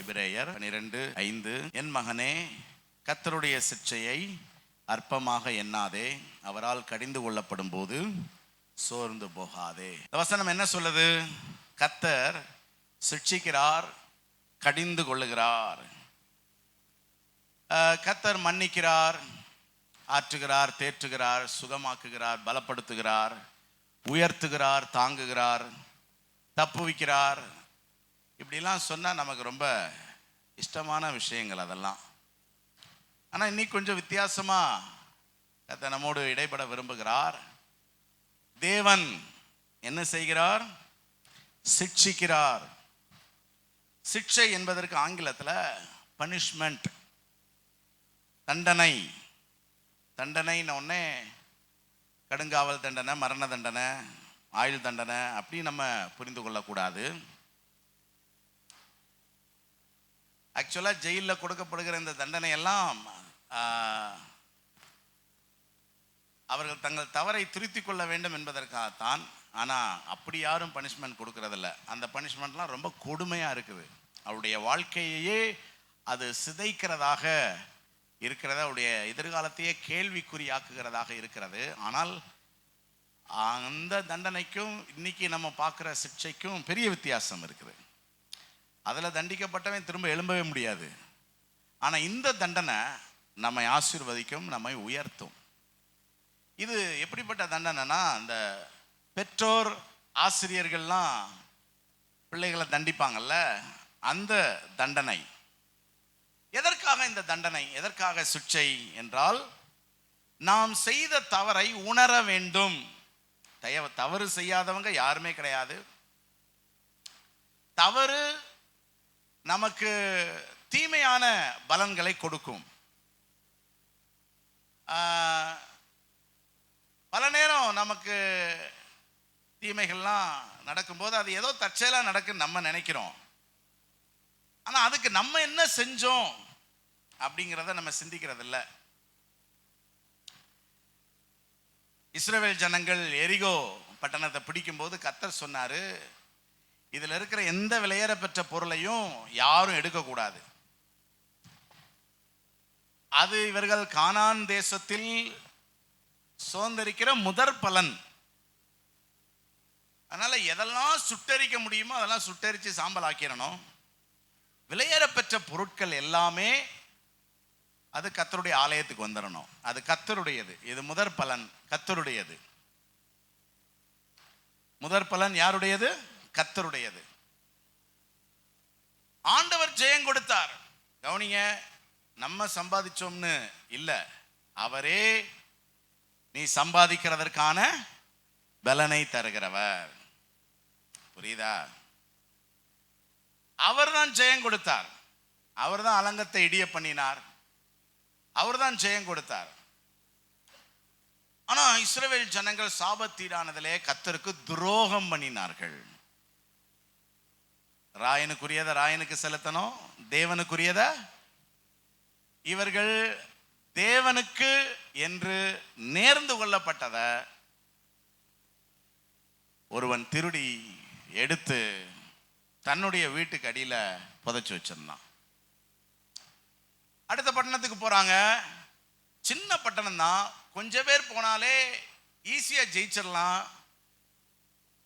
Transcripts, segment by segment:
எபிரேயர் 12:5 என் மகனே, கர்த்தருடைய சிட்சையை அற்பமாக எண்ணாதே, அவரால் கடிந்து கொள்ளப்படும் போது சோர்ந்து போகாதே. இந்த வசனம் என்ன சொல்லுது? கர்த்தர் சிட்சிக்கிறார், கடிந்து கொள்ளுகிறார். கர்த்தர் மன்னிக்கிறார், ஆற்றுகிறார், தேற்றுகிறார், சுகமாக்குகிறார், பலப்படுத்துகிறார், உயர்த்துகிறார், தாங்குகிறார், தப்புவிக்கிறார். இப்படிலாம் சொன்னால் நமக்கு ரொம்ப இஷ்டமான விஷயங்கள் அதெல்லாம். ஆனால் இன்னைக்கு கொஞ்சம் வித்தியாசமாக கர்த்தர் நம்மோடு இடைப்பட விரும்புகிறார். தேவன் என்ன செய்கிறார்? சிட்சிக்கிறார். சிட்சை என்பதற்கு ஆங்கிலத்தில் பனிஷ்மெண்ட், தண்டனை. தண்டனைன்னு ஒன்னே கடுங்காவல் தண்டனை, மரண தண்டனை, ஆயுள் தண்டனை அப்படி நம்ம புரிந்து கொள்ளக்கூடாது. ஆக்சுவலாக ஜெயிலில் கொடுக்கப்படுகிற இந்த தண்டனை எல்லாம் அவர்கள் தங்கள் தவறை திருத்திக் கொள்ள வேண்டும் என்பதற்காகத்தான். ஆனால் அப்படி யாரும் பனிஷ்மெண்ட் கொடுக்கறதில்ல. அந்த பனிஷ்மெண்ட்லாம் ரொம்ப கொடுமையாக இருக்குது. அவருடைய வாழ்க்கையே அது சிதைக்கிறதாக இருக்கிறது, அவருடைய எதிர்காலத்தையே கேள்விக்குறியாக்குகிறதாக இருக்கிறது. ஆனால் அந்த தண்டனைக்கும் இன்னைக்கு நம்ம பார்க்குற சிக்ஷைக்கும் பெரிய வித்தியாசம் இருக்குது. அதில் தண்டிக்கப்பட்டவன் திரும்ப எழும்பவே முடியாது. ஆனால் இந்த தண்டனை நம்மை ஆசீர்வதிக்கும், நம்மை உயர்த்தும். இது எப்படிப்பட்ட தண்டனைனா, அந்த பெற்றோர் ஆசிரியர்கள்லாம் பிள்ளைகளை தண்டிப்பாங்கல்ல, அந்த தண்டனை. எதற்காக இந்த தண்டனை, எதற்காக சிட்சை என்றால், நாம் செய்த தவறை உணர வேண்டும். தவறு செய்யாதவங்க யாருமே கிடையாது. தவறு நமக்கு தீமையான பலன்களை கொடுக்கும். பல நேரம் நமக்கு தீமைகள்லாம் நடக்கும்போது அது ஏதோ தற்செயலாக நடக்குன்னு நம்ம நினைக்கிறோம். ஆனால் அதுக்கு நம்ம என்ன செஞ்சோம் அப்படிங்கிறத நம்ம சிந்திக்கிறது இல்லை. இஸ்ரவேல் ஜனங்கள் எரிகோ பட்டணத்தை பிடிக்கும்போது கர்த்தர் சொன்னாரு, இதில் இருக்கிற எந்த விலையேற பெற்ற பொருளையும் யாரும் எடுக்கக்கூடாது. அது இவர்கள் கானான் தேசத்தில் சுதந்திரிக்கிற முதற் பலன். அதனால எதெல்லாம் சுட்டரிக்க முடியுமோ அதெல்லாம் சுட்டரித்து சாம்பல் ஆக்கிடணும். விலையேற பெற்ற பொருட்கள் எல்லாமே அது கர்த்தருடைய ஆலயத்துக்கு வந்துடணும். அது கர்த்தருடையது. இது முதற் பலன் கர்த்தருடையது. முதற் பலன் யாருடையது? கர்த்தருடையது. ஆண்டவர் ஜெயம் கொடுத்தார். கவனிங்க, நம்ம சம்பாதிச்சோம்னு இல்லை, அவரே நீ சம்பாதிக்கிறதற்கான பலனை தருகிறவர். புரியுதா? அவர் தான் ஜெயம் கொடுத்தார். அவர் தான் அலங்கத்தை இடிய பண்ணினார். அவர் தான் ஜெயம் கொடுத்தார். ஆனா இஸ்ரவேல் ஜனங்கள் சாபத்தீடானதிலே கர்த்தருக்கு துரோகம் பண்ணினார்கள். ராயனுக்குரியதை ராயனுக்கு செலுத்தணும், தேவனுக்குரியத இவர்கள் தேவனுக்கு என்று நேர்ந்து கொள்ளப்பட்டத ஒருவன் திருடி எடுத்து தன்னுடைய வீட்டுக்கு அடியில புதைச்சு வச்சிருந்தான். அடுத்த பட்டணத்துக்கு போறாங்க. சின்ன பட்டணம் தான், கொஞ்சம் பேர் போனாலே ஈஸியா ஜெயிச்சிடலாம்.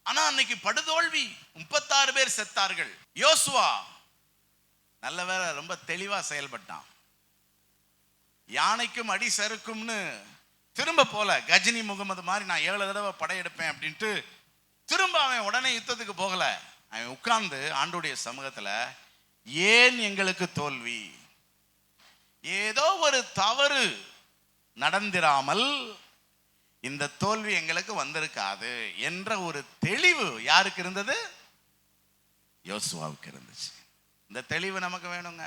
ஆனா அன்னைக்கு படுதோல்வி, 36 பேர் செத்தார்கள். யோசுவா நல்ல வேளை ரொம்ப தெளிவா செயல்பட்டான். யானைக்கும் அடி சறுக்கும்னு திரும்ப போல, கஜினி முகமது மாதிரி நான் 7 தடவை படையெடுப்பேன் அப்படின்ட்டு திரும்ப அவன் உடனே யுத்தத்துக்கு போகல. அவன் உட்கார்ந்து ஆண்டோடைய சமூகத்துல, ஏன் எங்களுக்கு தோல்வி? ஏதோ ஒரு தவறு நடந்திராமல் இந்த தோல்வி எங்களுக்கு வந்திருக்காது என்ற ஒரு தெளிவு யாருக்கு இருந்தது? யோசுவாவுக்கு இருந்துச்சு. இந்த தெளிவு நமக்கு வேணுங்க.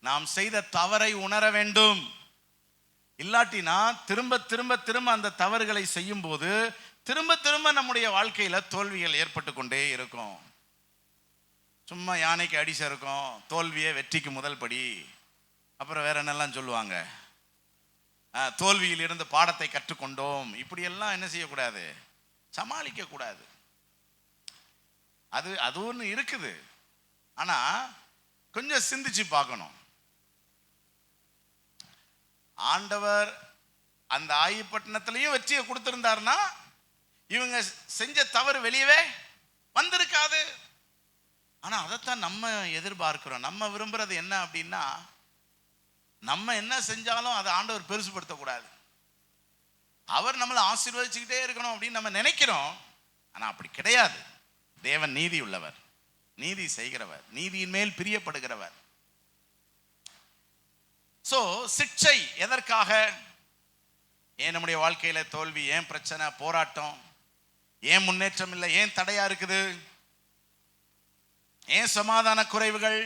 நாம் செய்த தவறை உணர வேண்டும். இல்லாட்டினா திரும்ப திரும்ப திரும்ப அந்த தவறுகளை செய்யும் போது திரும்ப திரும்ப நம்முடைய வாழ்க்கையில தோல்விகள் ஏற்பட்டு கொண்டே இருக்கும். சும்மா யானைக்கு அடி சறுக்கும், தோல்வியே வெற்றிக்கு முதல் படி. அப்புறம் வேற என்னெல்லாம் சொல்லுவாங்க, தோல்வியில் இருந்து பாடத்தை கற்றுக்கொண்டோம். இப்படியெல்லாம் என்ன செய்யக்கூடாது? சமாளிக்க கூடாது. அது ஒன்று இருக்குது. ஆனா கொஞ்சம் சிந்திச்சு பார்க்கணும். ஆண்டவர் அந்த ஆயிப்பட்டினத்திலையும் வெற்றியை கொடுத்திருந்தாருன்னா இவங்க செஞ்ச தவறு வெளியவே வந்திருக்காது. ஆனா அதைத்தான் நம்ம எதிர்பார்க்கிறோம். நம்ம விரும்புறது என்ன அப்படின்னா, நம்ம என்ன செஞ்சாலும் அதை ஆண்டவர் பெருசுபடுத்தக்கூடாது, அவர் நம்மளை ஆசீர்வதிச்சுக்கிட்டே இருக்கணும் அப்படின்னு நம்ம நினைக்கிறோம். ஆனா அப்படி கிடையாது. தேவன் நீதி உள்ளவர், நீதி செய்கிறவர், நீதியின் மேல் பிரியப்படுகிறவர். சோ சிக்ஷை எதற்காக? ஏன் நம்முடைய வாழ்க்கையில தோல்வி, ஏன் பிரச்சனை, போராட்டம், ஏன் முன்னேற்றம் இல்லை, ஏன் தடையா இருக்குது, ஏன் சமாதான குறைவுகள்?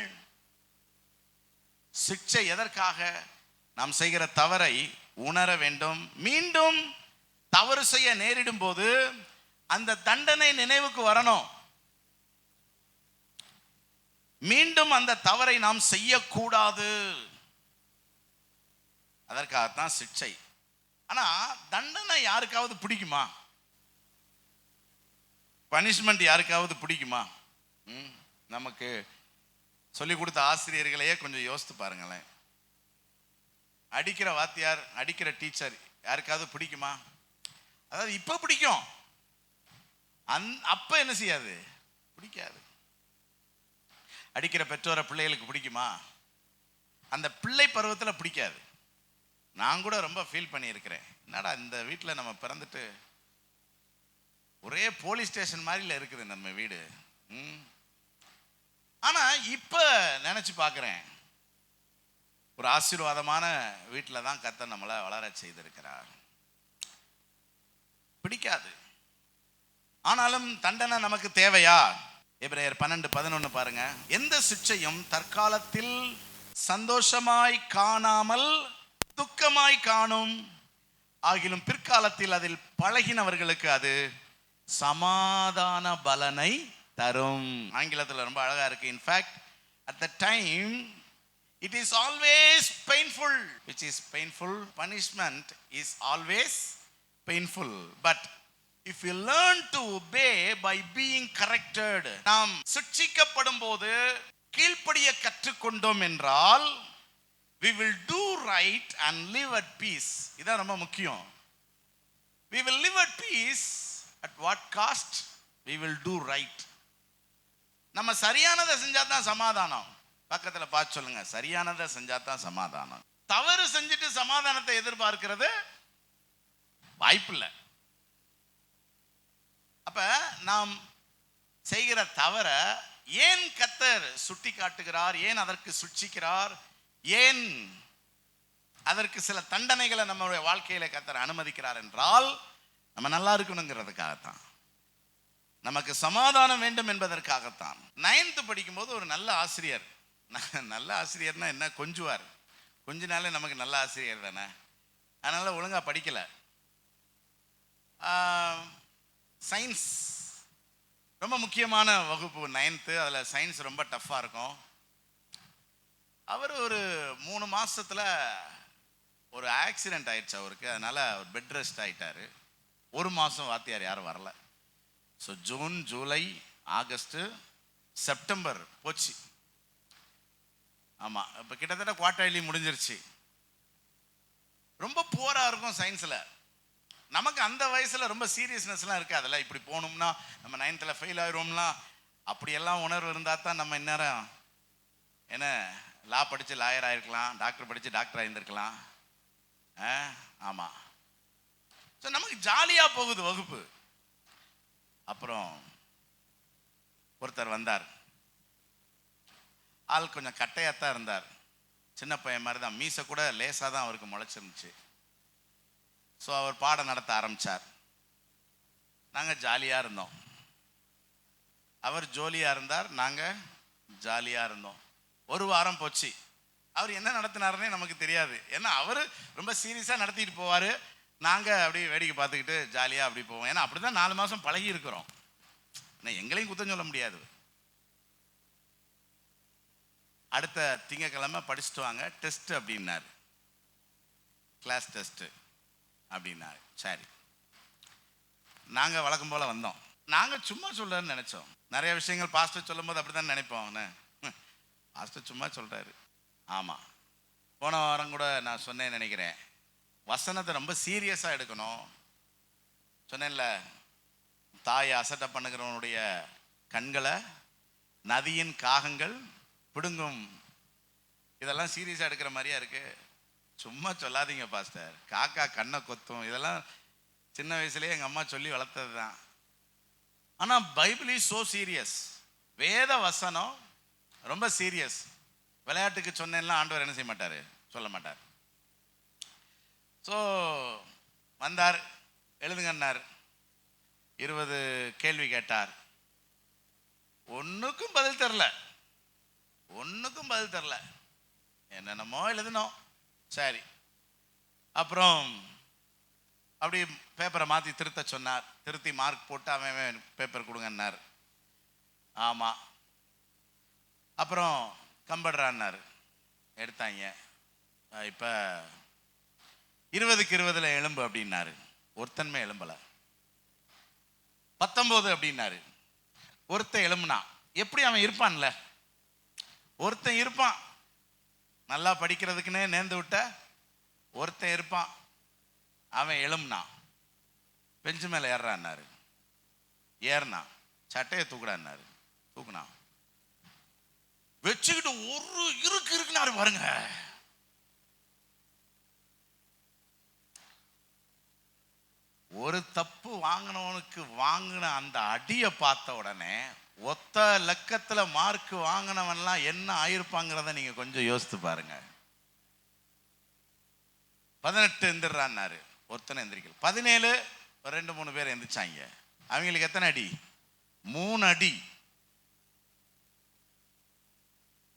சிக்ஷை எதற்காக? நாம் செய்கிற தவறை உணர வேண்டும். மீண்டும் தவறு செய்ய நேரிடும் போது அந்த தண்டனை நினைவுக்கு வரணும். மீண்டும் அந்த தவறை நாம் செய்யக்கூடாது. அதற்காகத்தான் சிக்ஷை. ஆனா தண்டனை யாருக்காவது பிடிக்குமா? பனிஷ்மெண்ட் யாருக்காவது பிடிக்குமா? நமக்கு சொல்லிக் கொடுத்த ஆசிரியர்களையே கொஞ்சம் யோசித்து பாருங்களேன். அடிக்கிற வாத்தியார், அடிக்கிற டீச்சர் யாருக்காவது பிடிக்குமா? அதாவது இப்ப பிடிக்கும், அப்ப என்ன செய்யாது, பிடிக்காது. அடிக்கிற பெற்றோரை பிள்ளைகளுக்கு பிடிக்குமா? அந்த பிள்ளை பருவத்தில் பிடிக்காது. நான் கூட ரொம்ப ஃபீல் பண்ணியிருக்கிறேன். என்னடா இந்த வீட்டில் நம்ம பிறந்துட்டு ஒரே போலீஸ் ஸ்டேஷன் மாதிரில இருக்குது நம்ம வீடு. ஆனா இப்ப நினைச்சு பார்க்கிறேன், ஒரு ஆசீர்வாதமான வீட்டில் தான் கர்த்தர் நம்மளை வளர செய்திருக்கிறார். பிடிக்காது, ஆனாலும் தண்டனை நமக்கு தேவையா? எபிரேயர் 12:11 பாருங்க. எந்த சிக்ஷையும் தற்காலத்தில் சந்தோஷமாய் காணாமல் துக்கமாய் காணும், ஆகிலும் பிற்காலத்தில் அதில் பழகினவர்களுக்கு அது சமாதான பலனை தரும். ஆங்கிலத்தில் ரொம்ப அழகா இருக்கு. In fact, at the time it is always painful. Which is painful? Punishment is always painful. But if you learn to obey by being corrected, நாம் சிட்சிக்கப்படும் போது கீழ்ப்படிய கற்றுக்கொண்டோம் என்றால் we will do right and live at peace. இதான் ரொம்ப முக்கியம். We will live at peace at what cost? We will do right. நம்ம சரியானதை செஞ்சா தான் சமாதானம். பக்கத்துல பார்த்து சொல்லுங்க, சரியானதை செஞ்சா தான் சமாதானம். தவறு செஞ்சுட்டு சமாதானத்தை எதிர்பார்க்கிறது வாய்ப்பில்லை. அப்ப நாம் செய்கிற தவற ஏன் கர்த்தர் சுட்டி காட்டுகிறார், ஏன் அதற்கு சுட்சிக்கிறார், ஏன் அதற்கு சில தண்டனைகளை நம்மளுடைய வாழ்க்கையில கர்த்தர் அனுமதிக்கிறார் என்றால் நம்ம நல்லா இருக்கணுங்கிறதுக்காகத்தான், நமக்கு சமாதானம் வேண்டும் என்பதற்காகத்தான். 9th படிக்கும்போது ஒரு நல்ல ஆசிரியர், நல்ல ஆசிரியர்னா என்ன, கொஞ்சுவார். கொஞ்ச நாள் நமக்கு நல்ல ஆசிரியர் தானே, அதனால ஒழுங்கா படிக்கல. சயின்ஸ் ரொம்ப முக்கியமான வகுப்பு 9th, அதில் சயின்ஸ் ரொம்ப டஃப்பாக இருக்கும். அவர் ஒரு 3 மாசத்துல ஒரு ஆக்சிடென்ட் ஆயிடுச்சு அவருக்கு, அதனால அவர் பெட் ரெஸ்ட் ஆயிட்டாரு. 1 மாசம் வாத்தியார் யாரும் வரல. So June, July, August, September போச்சு. ஆமாம், இப்போ கிட்டத்தட்ட குவார்டர்லி முடிஞ்சிருச்சு. ரொம்ப புவராக இருக்கும் சயின்ஸில். நமக்கு அந்த வயசில் ரொம்ப சீரியஸ்னஸ்லாம் இருக்காதுல்ல, இப்படி போகணும்னா நம்ம 9th ஃபெயில் ஆயிடுவோம்லாம், அப்படியெல்லாம் உணர்வு இருந்தால் தான் நம்ம இந்நேரம் என்ன லா படித்து லாயர் ஆகிருக்கலாம், டாக்டர் படித்து டாக்டர் ஆகியிருந்திருக்கலாம். ஆமாம், ஸோ நமக்கு ஜாலியாக போகுது வகுப்பு. அப்புறம் ஒருத்தர் வந்தார், ஆள் கொஞ்சம் கட்டையாத்தான் இருந்தார், சின்ன பையன் மாதிரி தான், மீசை கூட லேசாக தான் அவருக்கு முளைச்சிருந்துச்சு. ஸோ அவர் பாடம் நடத்த ஆரம்பித்தார். நாங்கள் ஜாலியாக இருந்தோம். அவர் ஜோலியாக இருந்தார், நாங்கள் ஜாலியாக இருந்தோம். 1 வாரம் போச்சு. அவர் என்ன நடத்தினாருன்னே நமக்கு தெரியாது. ஏன்னா அவர் ரொம்ப சீரியஸாக நடத்திட்டு போவார், நாங்கள் அப்படி வேடிக்கை பார்த்துக்கிட்டு ஜாலியாக அப்படி போவோம். ஏன்னா அப்படி தான் 4 மாதம் பழகி இருக்கிறோம். ஏன்னா எங்களையும் குத்தம் சொல்ல முடியாது. அடுத்த திங்கக்கிழமை படிச்சுட்டு வாங்க, டெஸ்ட் அப்படின்னாரு, கிளாஸ் டெஸ்ட்டு அப்படின்னாரு. சரி, நாங்கள் வழக்கம் போல் வந்தோம். நாங்கள் சும்மா சொல்லன்னு நினச்சோம். நிறைய விஷயங்கள் பாஸ்டர் சொல்லும் போது அப்படி தான் நினைப்போம். பாஸ்டர் சும்மா சொல்றாரு. ஆமா, போன வாரம் கூட நான் சொன்னேன்னு நினைக்கிறேன், வசனத்தை ரொம்ப சீரியஸா எடுக்கணும் சொன்னேன்ல. தாயை அசட்டை பண்ணுகிறவனுடைய கண்களை நதியின் காகங்கள் பிடுங்கும். இதெல்லாம் சீரியஸா எடுக்கிற மாதிரியா இருக்கு. சும்மா சொல்லாதீங்க பாஸ்டர், காக்கா கண்ணை கொத்தும். இதெல்லாம் சின்ன வயசுலேயே எங்கள் அம்மா சொல்லி வளர்த்தது தான். ஆனால் பைபிள் இஸ் சோ சீரியஸ். வேத வசனம் ரொம்ப சீரியஸ். விளையாட்டுக்கு சொன்னேன்லாம் ஆண்டவர் என்ன செய்ய மாட்டார், சொல்ல மாட்டார். ஸோ வந்தார், எழுதுங்கன்னார், 20 கேள்வி கேட்டார். ஒன்றுக்கும் பதில் தெரில, ஒன்றுக்கும் பதில் தெரில. என்னென்னமோ எழுதணும். சரி, அப்புறம் அப்படி பேப்பரை மாற்றி திருத்த சொன்னார். திருத்தி மார்க் போட்டு அவன் பேப்பர் கொடுங்கன்னார். ஆமாம். அப்புறம் கம்படுறான்னார், எடுத்தாங்க. இப்போ 20க்கு 20 எலும்பு அப்படின்னாரு. ஒருத்தன்மை எலும்பலை. 19 அப்படின்னாரு. ஒருத்தன் எலும்புனா எப்படி அவன் இருப்பான்ல, ஒருத்தன் இருப்பான் நல்லா படிக்கிறதுக்குன்னே நேர்ந்து விட்ட ஒருத்தன் இருப்பான், அவன் எலும்புனா பெஞ்சு மேலே ஏறான்னாரு. ஏறினா சட்டையை தூக்குடான்னாரு. தூக்குனா வச்சுக்கிட்டு ஒரு இருக்குனாரு பாருங்க. ஒரு தப்பு வாங்கினவனுக்கு வாங்கின அந்த அடியை பார்த்த உடனே ஒத்த லக்கத்துல மார்க் வாங்கினவன்லாம் என்ன ஆயிருப்பாங்கிறத நீங்க கொஞ்சம் யோசித்து பாருங்க. 18 எந்திரான்னாரு. ஒருத்தனை எந்திரிக்கல. 17 2 3 பேர் எந்திரிச்சாங்க. அவங்களுக்கு எத்தனை அடி? 3 அடி.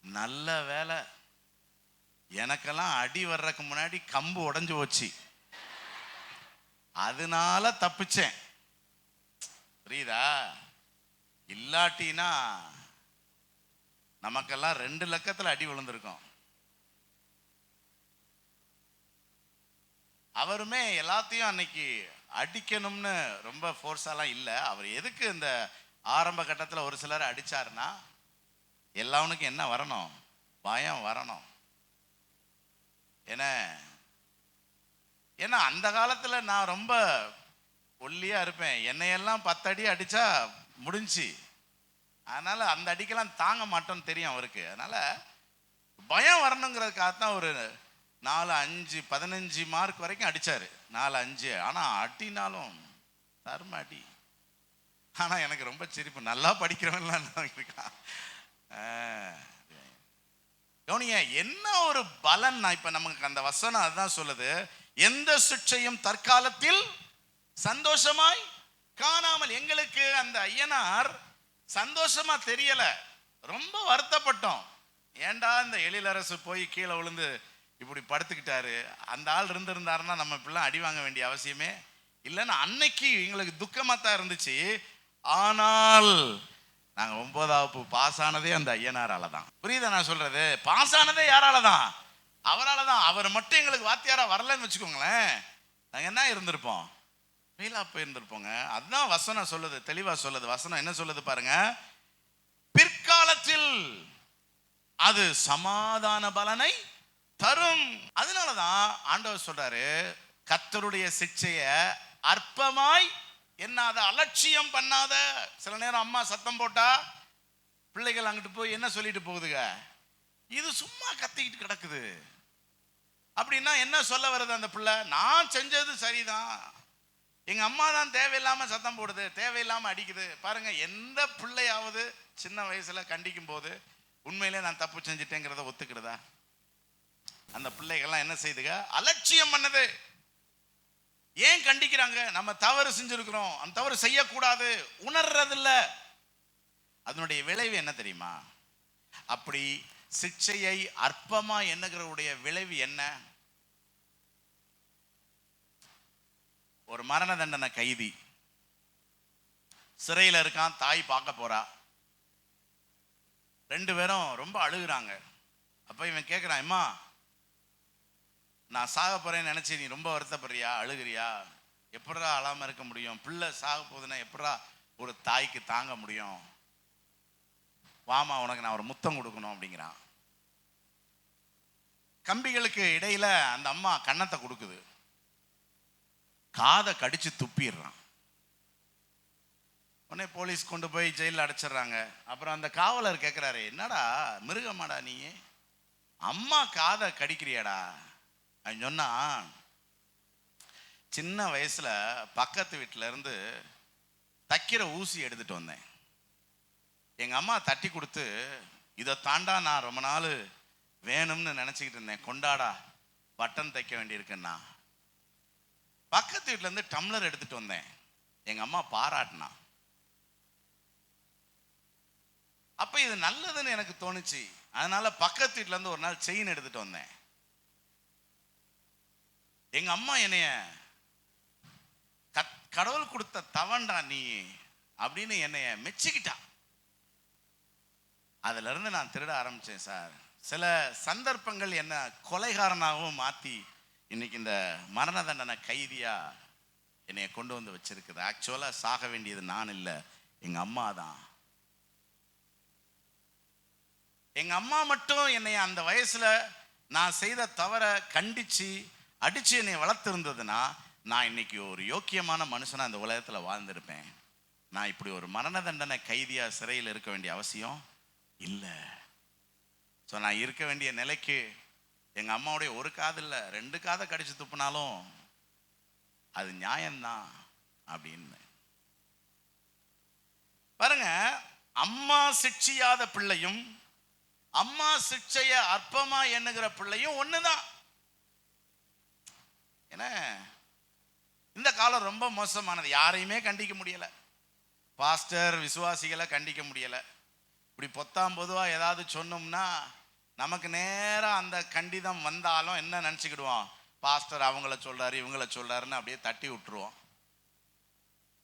நல்ல வேலை, எனக்கெல்லாம் அடி வர்றதுக்கு முன்னாடி கம்பு உடைஞ்சு போச்சு, அதனால தப்பிச்சேன். புரியுதா? இல்லாட்டினா நமக்கெல்லாம் 2 லக்கத்துல அடி விழுந்திருக்கும். அவருமே எல்லாத்தையும் அன்னைக்கு அடிக்கணும்னு ரொம்ப ஃபோர்ஸாலாம் இல்லை. அவர் எதுக்கு இந்த ஆரம்ப கட்டத்தில் ஒரு சிலர் அடிச்சாருன்னா, எல்லாவனுக்கும் என்ன வரணும்? பயம் வரணும். ஏன்னா அந்த காலத்தில் நான் ரொம்ப ஒல்லியா இருப்பேன். என்னையெல்லாம் 10 அடி அடிச்சா முடிஞ்சு. அதனால அந்த அடிக்கெல்லாம் தாங்க மாட்டோன்னு தெரியும் அவருக்கு. அதனால பயம் வரணுங்கிறதுக்காகத்தான் ஒரு 4 5 15 மார்க் வரைக்கும் அடிச்சாரு. 4 5. ஆனா அடினாலும் தர்ம அடி. ஆனா எனக்கு ரொம்ப சிரிப்பு, நல்லா படிக்கிறவன்லாம் இருக்கான். கவனிங்க, என்ன ஒரு பலன். இப்ப நமக்கு அந்த வசனம் அதுதான் சொல்லுது, எந்த சிக்ஷையும் தற்காலத்தில் சந்தோஷமாய் காணாமல். எங்களுக்கு அந்த ஐயனார் சந்தோஷமா தெரியல, ரொம்ப வருத்தப்பட்டோம். ஏண்டா இந்த எழிலரசு போய் கீழே விழுந்து இப்படி படுத்துக்கிட்டாரு, அந்த ஆள் இருந்திருந்தாருன்னா நம்ம இப்படிலாம் அடி வாங்க வேண்டிய அவசியமே இல்லைன்னு அன்னைக்கு எங்களுக்கு துக்கமா தான் இருந்துச்சு. ஆனால் நாங்க 9ஆம் வகுப்பு பாஸ் ஆனதே அந்த ஐயனாரால தான். புரியுதா நான் சொல்றது? பாஸ் ஆனதே யாரால தான்? அவரால் தான். அவர் மட்டும் எங்களுக்கு வாத்தியாரா வரலன்னு வச்சுக்கோங்களேன், நாங்க என்ன இருந்திருப்போம்? ஃபெயிலா போயிருந்திருப்போங்க. அதுதான் வசனம் சொல்லுது, தெளிவா சொல்லுது. வசனம் என்ன சொல்லுது பாருங்க, பிற்காலத்தில் அது சமாதான பலனை தரும். அதனாலதான் ஆண்டவர் சொல்றாரு, கர்த்தருடைய சிக்ஷைய அற்பமாய் என்னாத, அலட்சியம் பண்ணாத. சில நேரம் அம்மா சத்தம் போட்டா பிள்ளைகள் அங்கிட்டு போய் என்ன சொல்லிட்டு போகுதுங்க, இது சும்மா கத்திக்கிட்டு கிடக்குது அப்படின்னா என்ன சொல்ல வருது அந்த பிள்ளை? நான் செஞ்சது சரிதான், எங்க அம்மா தான் தேவையில்லாம சத்தம் போடுது, தேவையில்லாம அடிக்குது. பாருங்க, எந்த பிள்ளையாவது சின்ன வயசுல கண்டிக்கும் போது உண்மையிலே நான் தப்பு செஞ்சிட்டேங்கிறத ஒத்துக்கிடுதா? அந்த பிள்ளைகள்லாம் என்ன செய்துங்க, அலட்சியம் பண்ணது. ஏன் கண்டிக்கிறாங்க? நம்ம தவறு செஞ்சிருக்கிறோம், அந்த தவறு செய்யக்கூடாது, உணர்றதில்ல. அதனுடைய விளைவு என்ன தெரியுமா? அப்படி சிக்ஷையை அற்பமா எண்ணுகிறவுடைய விளைவு என்ன? ஒரு மரண தண்டனை கைதி சிறையில் இருக்கான், தாய் பார்க்க போறா, 2 பேரும் ரொம்ப அழுகுறாங்க. அப்ப இவன் கேட்கிறான், அம்மா நான் சாக போறேன்னு நினைச்சு நீ ரொம்ப வருத்தப்படுறியா, அழுகிறியா? எப்படா அழாம இருக்க முடியும்? பிள்ளை சாக போகுதுன்னா எப்படா ஒரு தாய்க்கு தாங்க முடியும்? வாமா, உனக்கு நான் ஒரு முத்தம் கொடுக்கணும் அப்படிங்கிறான். கம்பிகளுக்கு இடையில அந்த அம்மா கன்னத்தை கொடுக்குது, காதை கடிச்சு துப்பிடுறான். உடனே போலீஸ் கொண்டு போய் ஜெயிலில் அடைச்சிடுறாங்க. அப்புறம் அந்த காவலர் கேட்குறாரு, என்னடா மிருகமாடா நீ, அம்மா காதை கடிக்கிறியாடா அப்படின்னு சொன்னா, சின்ன வயசுல பக்கத்து வீட்டில இருந்து தைக்கிற ஊசி எடுத்துட்டு வந்தேன். எங்க அம்மா தட்டி கொடுத்து, இதை தாண்டா நான் ரொம்ப நாள் வேணும்னு நினைச்சுக்கிட்டு இருந்தேன், கொண்டாடா பட்டன் தைக்க வேண்டியிருக்குன்னா. பக்கத்து வீட்டுல இருந்து டம்ளர் எடுத்துட்டு வந்தேன், எங்க அம்மா பாராட்டினா. அப்ப இது நல்லதுன்னு எனக்கு தோணுச்சு, அதனால பக்கத்து வீட்டுல இருந்து ஒரு நாள் செயின் எடுத்துட்டு வந்தேன். எங்க அம்மா என்னைய கடவுள் கொடுத்த தவண்டா நீ அப்படின்னு என்னைய மெச்சிக்கிட்டா. அதுல இருந்து நான் திருட ஆரம்பிச்சேன் சார். சில சந்தர்ப்பங்கள் என்ன கொலைகாரனாகவும் மாத்தி இன்னைக்கு இந்த மரண தண்டனை கைதியா என்னைய கொண்டு வந்து வச்சிருக்குது. ஆக்சுவலா சாக வேண்டியது நான் இல்லை, எங்க அம்மா தான். எங்க அம்மா மட்டும் என்னை அந்த வயசுல நான் செய்த தவற கண்டிச்சு அடிச்சு என்னை வளர்த்திருந்ததுன்னா நான் இன்னைக்கு ஒரு யோக்கியமான மனுஷனா இந்த உலகத்துல வாழ்ந்திருப்பேன். நான் இப்படி ஒரு மரண தண்டனை கைதியா சிறையில் இருக்க வேண்டிய அவசியம் இல்லை. ஸோ நான் இருக்க வேண்டிய நிலைக்கு எங்க அம்மாவுடைய ஒரு காது இல்லை, 2 காதை கடிச்சு துப்புனாலும் அது நியாயம்தான் அப்படின்னு பாருங்க. அம்மா சிட்சியாத பிள்ளையும் அம்மா சிக்ஷைய அற்பமா எண்ணுகிற பிள்ளையும் ஒண்ணுதான். ஏன்னா இந்த காலம் ரொம்ப மோசமானது, யாரையுமே கண்டிக்க முடியல, பாஸ்டர் விசுவாசிகளை கண்டிக்க முடியல. இப்படி பொத்தாம் பொதுவா ஏதாவது சொன்னோம்னா நமக்கு நேரம் அந்த கண்டிதம் வந்தாலும் என்ன நினைச்சுக்கிடுவோம், பாஸ்டர் அவங்கள சொல்றாரு இவங்கள சொல்றாருன்னு அப்படியே தட்டி விட்டுருவோம்.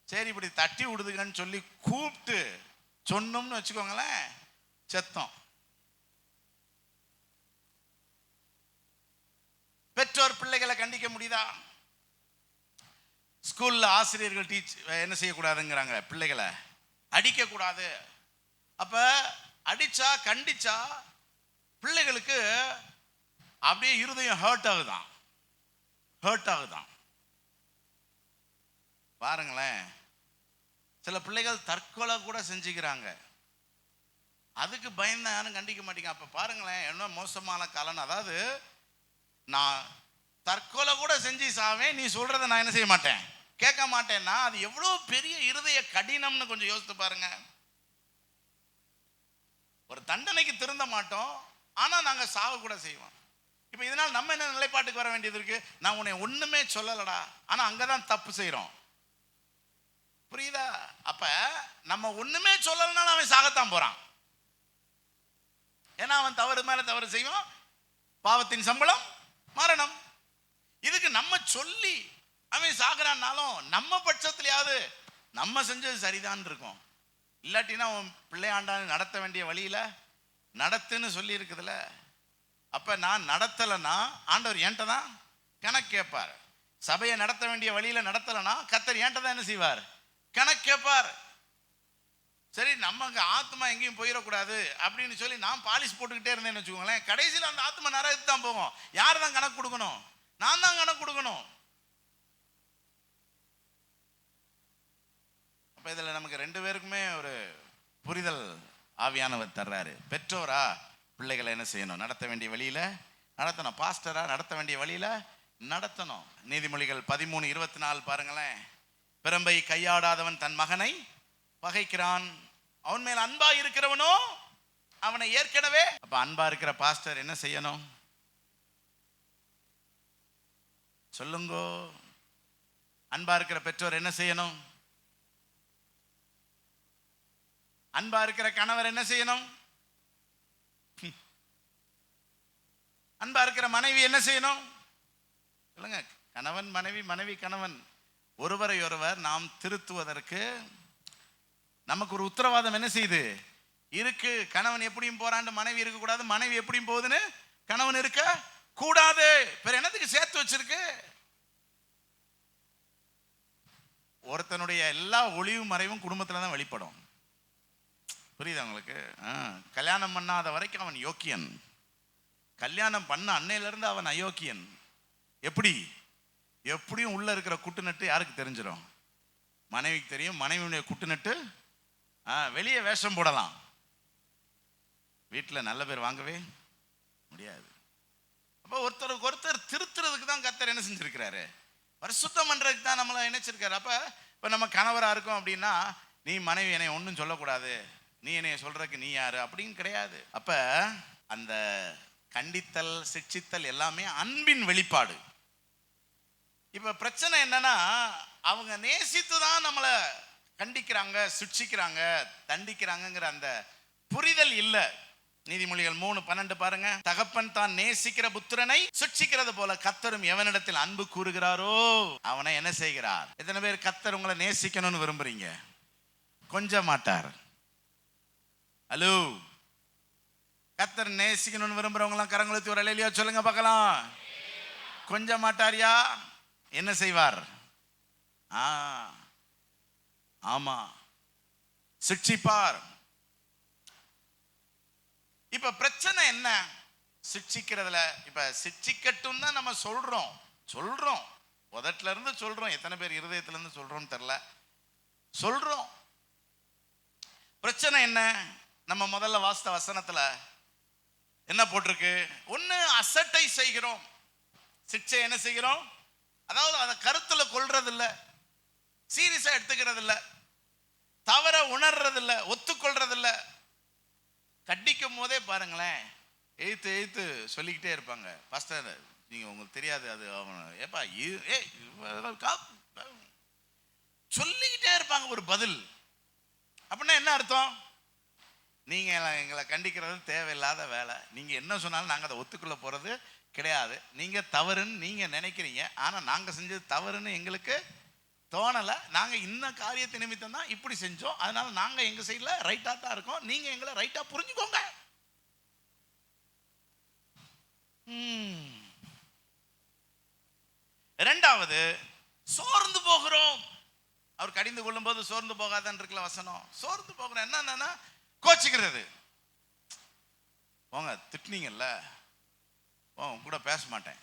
சரி, இப்படி தட்டி விடுதுங்கன்னு சொல்லி கூப்பிட்டு சொன்னோம்னு வச்சுக்கோங்களேன், செத்தோம். பெற்றோர் பிள்ளைகளை கண்டிக்க முடியுதா? ஸ்கூல்ல ஆசிரியர்கள் என்ன செய்யக்கூடாதுங்கிறாங்க, பிள்ளைகளை அடிக்க கூடாது. அப்ப அடிச்சா கண்டிச்சா பிள்ளைகளுக்கு அப்படியே இருதயம் ஹர்ட் ஆகுதான். பாருங்களேன், சில பிள்ளைகள் தற்கொலை கூட செஞ்சுக்கிறாங்க, அதுக்கு பயந்து யாரும் கண்டிக்க மாட்டேங்க. அப்ப பாருங்களேன் என்ன மோசமான காலம். அதாவது நான் தற்கொலை கூட செஞ்சு சாவேன், நீ சொல்றத நான் என்ன செய்ய மாட்டேன், கேட்க மாட்டேன்னா அது எவ்வளவு பெரிய இருதய கடினம்னு கொஞ்சம் யோசித்து பாருங்க. ஒரு தண்டனைக்கு திருந்த மாட்டோம், ஆனா நாங்க சாவ கூட செய்வோம். இப்ப இதனால் நம்ம என்ன நிலைப்பாட்டுக்கு வர வேண்டியது இருக்கு, நான் உன்னை ஒண்ணுமே சொல்லலடா, ஆனா அங்கதான் தப்பு செய்யறோம். புரியுதா? அப்ப நம்ம ஒண்ணுமே சொல்லலனாலும் அவன் சாகத்தான் போறான். ஏன்னா அவன் தவறு மேல தவறு செய்வான், பாவத்தின் சம்பளம் மரணம். இதுக்கு நம்ம சொல்லி அவன் சாகுறான்னாலும் நம்ம பட்சத்திலேயாவது நம்ம செஞ்சது சரிதான் இருக்கும். இல்லாட்டினா உன் பிள்ளையாண்டான் நடத்த வேண்டிய வழியில நடத்துன்னு சொல்லி இருக்குதுல்ல. அப்ப நான் நடத்தலைன்னா ஆண்டவர் என்கிட்ட தான் கணக்கு கேட்பார். சபையை நடத்த வேண்டிய வழியில நடத்தலைன்னா கர்த்தர் என்கிட்ட தான் என்ன செய்வார், கணக்கு கேட்பார். சரி, நமக்கு ஆத்மா எங்கேயும் போயிடக்கூடாது அப்படின்னு சொல்லி நான் பாலிஷ் போட்டுக்கிட்டே இருந்தேன்னு வச்சுக்கோங்களேன், கடைசியில் அந்த ஆத்மா நரகத்துக்கு தான் போகும். யார் தான் கணக்கு கொடுக்கணும்? நான் தான் கணக்கு கொடுக்கணும். அப்ப இதுல நமக்கு 2 பேருக்குமே ஒரு புரிதல் ஆவியானவர் தர்றாரு. பெற்றோரா பிள்ளைகளை என்ன செய்யணும், நடத்த வேண்டிய வழியில நடத்தணும். பாஸ்டரா நடத்த வேண்டிய வழியில நடத்தணும். நீதிமொழிகள் 13:24 பாருங்களேன். பிரம்பை கையாடாதவன் தன் மகனை பகைக்கிறான், அவன் மேல் அன்பா இருக்கிறவனோ அவனை ஏற்கனவே. அப்ப அன்பா இருக்கிற பாஸ்டர் என்ன செய்யணும் சொல்லுங்கோ? அன்பா இருக்கிற பெற்றோர் என்ன செய்யணும்? அன்பா இருக்கிற கணவர் என்ன செய்யணும்? அன்பா இருக்கிற மனைவி என்ன செய்யணும் சொல்லுங்க? கணவன் மனைவி, மனைவி கணவன், ஒருவரை ஒருவர் நாம் திருத்துவதற்கு நமக்கு ஒரு உத்தரவாதம் என்ன செய்யுது இருக்கு. கணவன் எப்படியும் போறான்னு மனைவி இருக்க கூடாது, மனைவி எப்படியும் போகுதுன்னு கணவன் இருக்க கூடாது. பிற என்னத்துக்கு சேர்த்து வச்சிருக்கு? ஒருத்தனுடைய எல்லா ஒளிவு மறைவும் குடும்பத்துல தான் வெளிப்படும். புரியுதா உங்களுக்கு? கல்யாணம் பண்ணாத வரைக்கும் அவன் யோக்கியன். கல்யாணம் பண்ண அன்னையிலிருந்து அவன் அயோக்கியன். எப்படியும் உள்ள இருக்கிற குட்டு நட்டு யாருக்கு தெரிஞ்சிடும்? மனைவிக்கு தெரியும். மனைவியுடைய குட்டு நட்டு வெளியே வேஷம் போடலாம், வீட்டில் நல்ல பேர் வாங்கவே முடியாது. அப்போ ஒருத்தருக்கு ஒருத்தர் திருத்துறதுக்கு தான் கர்த்தர் என்ன செஞ்சிருக்கிறாரு? பரிசுத்தம் பண்றதுக்கு தான் நம்மளை இணைச்சிருக்காரு. அப்ப இப்ப நம்ம கணவரா இருக்கோம் அப்படின்னா, நீ மனைவி என்னை ஒன்றும் சொல்லக்கூடாது, நீ என்னைய சொல்றதுக்கு நீ யாரு அப்படின்னு கிடையாது. அப்ப அந்த கண்டித்தல் சிட்சித்தல் எல்லாமே அன்பின் வெளிப்பாடு. இப்ப பிரச்சனை என்னன்னா, அவங்க நேசித்து தான் நம்மளை கண்டிக்கிறாங்க, சிட்சிக்கிறாங்க, தண்டிக்கிறாங்கிற அந்த புரிதல் இல்லை. நீதிமொழிகள் 3:12 பாருங்க. தகப்பன் தான் நேசிக்கிற புத்திரனை சிட்சிக்கிறது போல கர்த்தரும் எவனிடத்தில் அன்பு கூறுகிறாரோ அவனை என்ன செய்கிறார்? எத்தனை பேர் கர்த்தர் உங்களை நேசிக்கணும்னு விரும்புறீங்க? கொஞ்ச மாட்டார். ஹலோ, கர்த்தர் நேசிக்கணும்னு விரும்புறவங்களாம் கரங்களுக்கு ஒரு அலையிலையா சொல்லுங்க பார்க்கலாம். கொஞ்ச மாட்டாரியா? என்ன செய்வார்? ஆமா, சிட்சிப்பார். இப்ப பிரச்சனை என்ன? சிட்சிக்கிறதுல. இப்ப சிட்சிக்கட்டும் தான் நம்ம சொல்றோம் உதட்டுல இருந்து சொல்றோம். எத்தனை பேர் இருதயத்துல இருந்து சொல்றோம்னு தெரியல, சொல்றோம். பிரச்சனை என்ன? நம்ம முதல்ல வாஸ்த வசனத்துல என்ன போட்டிருக்கு? ஒண்ணு அசட்டை செய்கிறோம், சிட்சை என்ன செய்கிறோம்? அதாவது அதை கருத்துல கொள்றது இல்ல, சீரியஸா எடுத்துக்கிறது இல்ல, தவற உணர்றது இல்ல, ஒத்துக்கொள்றது இல்ல. கண்டிக்கும் போதே பாருங்களேன், எய்த்து சொல்லிக்கிட்டே இருப்பாங்க. பாஸ்டர் நீங்க உங்களுக்கு தெரியாது, அது ஏப்பா சொல்லிக்கிட்டே இருப்பாங்க ஒரு பதில். அப்படின்னா என்ன அர்த்தம்? நீங்க எங்களை கண்டிக்கிறது தேவையில்லாத வேலை, நீங்க என்ன சொன்னாலும் நாங்க அதை ஒத்துக்கொள்ள போறது கிடையாது. நீங்க தவறுன்னு நீங்க நினைக்கிறீங்க, ஆனா நாங்க செஞ்சது தவறுன்னு எங்களுக்கு தோணலை. நாங்க இந்த காரியத்தை நிமித்தம் தான் இப்படி செஞ்சோம், அதனால நாங்க எங்க சைட்ல ரைட்டா தான் இருக்கோம், நீங்க எங்களை ரைட்டா புரிஞ்சுக்கோங்க. இரண்டாவது, சோர்ந்து போகிறோம். அவர் கடிந்து கொள்ளும் போது சோர்ந்து போகாதான் இருக்கல வசனம். சோர்ந்து போகிறோம் என்னன்னா, கோச்சிக்கிறது. போங்க, திட்டினீங்கல்ல, கூட பேச மாட்டேன்.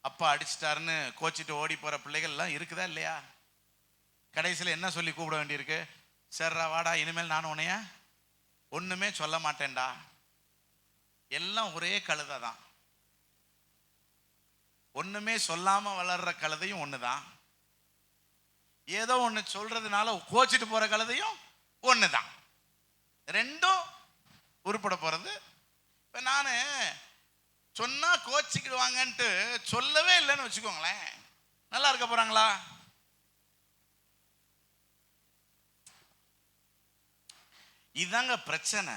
அப்பா அடிச்சிட்டாருன்னு கோச்சிட்டு ஓடி போற பிள்ளைகள் எல்லாம் இருக்குதா இல்லையா? கடைசியில் என்ன சொல்லி கூப்பிட வேண்டியிருக்கு? சரிடா வாடா, இனிமேல் நான் உன்னைய ஒண்ணுமே சொல்ல மாட்டேன்டா. எல்லாம் ஒரே கழுதை தான், ஒண்ணுமே சொல்லாம வளர்ற கழுதையும் ஒண்ணுதான், ஏதோ ஒண்ணு சொல்றதுனால கோச்சிட்டு போற கழுதையும் ஒண்ணுதான். ரெண்டும் உருப்பட போறது. இப்ப நானு சொன்னா கோச்சிக்கிடுவாங்கன்ட்டு சொல்லவே இல்லைன்னு வச்சுக்கோங்களேன், நல்லா இருக்க போறாங்களா? இதாங்க பிரச்சனை.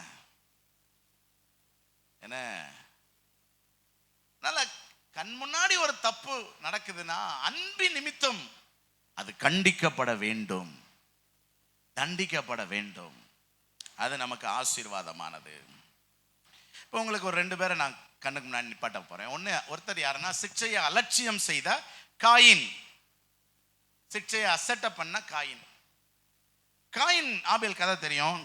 என்ன, நல்ல கண் முன்னாடி ஒரு தப்பு நடக்குதுன்னா அன்பின் நிமித்தம் அது கண்டிக்கப்பட வேண்டும், தண்டிக்கப்பட வேண்டும். அது நமக்கு ஆசீர்வாதமானது. இப்போ உங்களுக்கு ஒரு 2 பேரை நான் கண்ணுக்கு முன்னாடி நிப்பாட்ட போறேன். ஒருத்தர் யாருன்னா, சிக்ஷையை அலட்சியம் செய்த காயின். சிக்ஷையை அசட்ட பண்ண காயின். ஆபேல் கதை தெரியும்.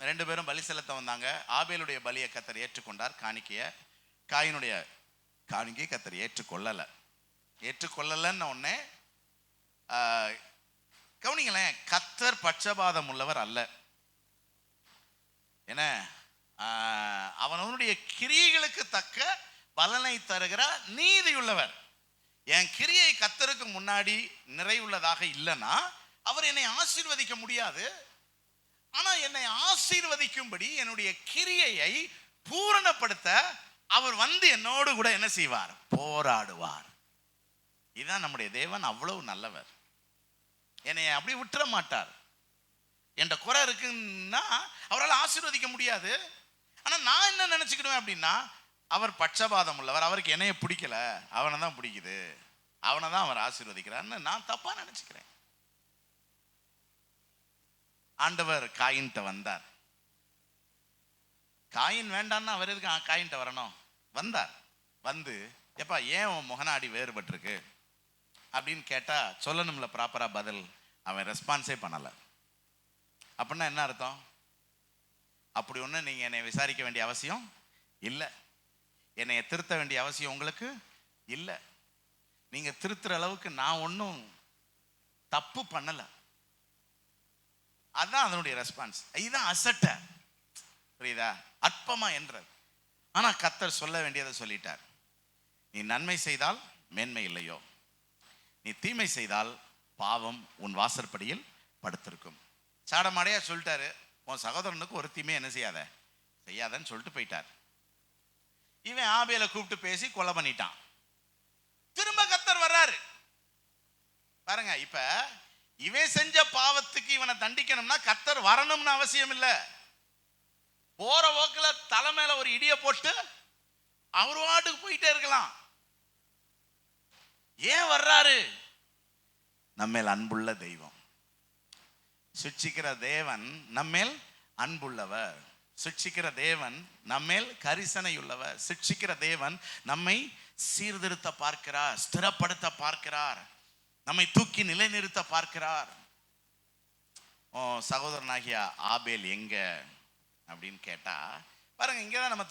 2 பேரும் பலி செலுத்த வந்தாங்க. ஆபேலுடைய பலியை கர்த்தர் ஏற்றுக்கொண்டார், காணிக்கைய. காயினுடைய காணிக்கையை கர்த்தர் ஏற்றுக்கொள்ளலன்னு உடனே கவனிங்களேன், கர்த்தர் பட்சபாதம் உள்ளவர் அல்ல. என்ன, அவனுடைய கிரியைகளுக்கு தக்க பலனை தருகிற நீதியுள்ளவர். என் கிரியை கர்த்தருக்கு முன்னாடி நிறைவுள்ளதாக இல்லைன்னா அவர் என்னை ஆசீர்வதிக்க முடியாது. ஆனா என்னை ஆசீர்வதிக்கும்படி என்னுடைய கிரியையை பூரணப்படுத்த அவர் வந்து என்னோடு கூட என்ன செய்வார்? போராடுவார். இதுதான் நம்முடைய தேவன். அவ்வளவு நல்லவர். என்னை அப்படி விட்டுற மாட்டார். என்ற குறை இருக்குன்னா அவரால் ஆசீர்வதிக்க முடியாது. ஆனா நான் என்ன நினைச்சுக்கிடுவேன் அப்படின்னா, அவர் பட்சபாதம் உள்ளவர், அவருக்கு என்னைய பிடிக்கல, அவனை தான் பிடிக்குது, அவனை தான் அவர் ஆசீர்வதிக்கிறார்னு நான் தப்பா நினைச்சுக்கிறேன். ஆண்டவர் காயின்ட்ட வந்தார். காயின் வேண்டான்னா அவர் எதுக்கு காயின்ட்ட வரணும்? வந்தார். வந்து எப்பா ஏன் உன் முகநாடி வேறுபட்டிருக்கு அப்படின்னு கேட்டா சொல்லணும்ல ப்ராப்பரா பதில். அவன் ரெஸ்பான்ஸே பண்ணல. அப்படின்னா என்ன அர்த்தம்? அப்படி ஒன்று நீங்கள் என்னை விசாரிக்க வேண்டிய அவசியம் இல்லை. என்னை திருத்த வேண்டிய அவசியம் உங்களுக்கு இல்லை. நீங்கள் திருத்துற அளவுக்கு நான் ஒன்றும் தப்பு பண்ணலை. அதுதான் அதனுடைய ரெஸ்பான்ஸ். இதுதான் அசட்டை, புரியுதா? அற்பமா என்றது. ஆனால் கர்த்தர் சொல்ல வேண்டியதை சொல்லிட்டார். நீ நன்மை செய்தால் மேன்மை இல்லையோ, நீ தீமை செய்தால் பாவம் உன் வாசற்படியில் படுத்திருக்கும். சாடமாடையா சொல்லிட்டாரு, உன் சகோதரனுக்கு ஒரு தீமை என்ன செய்யாதன்னு சொல்லிட்டு போயிட்டார். இவன் ஆபேலை கூப்பிட்டு பேசி கொலை பண்ணிட்டான். திரும்ப கர்த்தர் வர்றாரு பாருங்க. இப்ப இவன் செஞ்ச பாவத்துக்கு இவனை தண்டிக்கணும்னா கர்த்தர் வரணும்னு அவசியம் இல்லை. போற போக்குல தலை மேல ஒரு இடிய போட்டு அவர் வாட்டுக்கு போயிட்டே இருக்கலாம். ஏன் வர்றாரு? நம்மேல் அன்புள்ள தெய்வம், சிட்சிக்கிற தேவன் நம்மேல் அன்புள்ளவர். சிட்சிக்கிற தேவன் நம்மேல் கரிசனை உள்ளவர். சிட்சிக்கிற தேவன் நம்மை சீர்திருத்த பார்க்கிறார், ஸ்திரப்படுத்த பார்க்கிறார், நம்மை தூக்கி நிலைநிறுத்த பார்க்கிறார். சகோதரனாகிய ஆபேல் எங்க அப்படின்னு கேட்டா பாருங்க, இங்கதான் நம்ம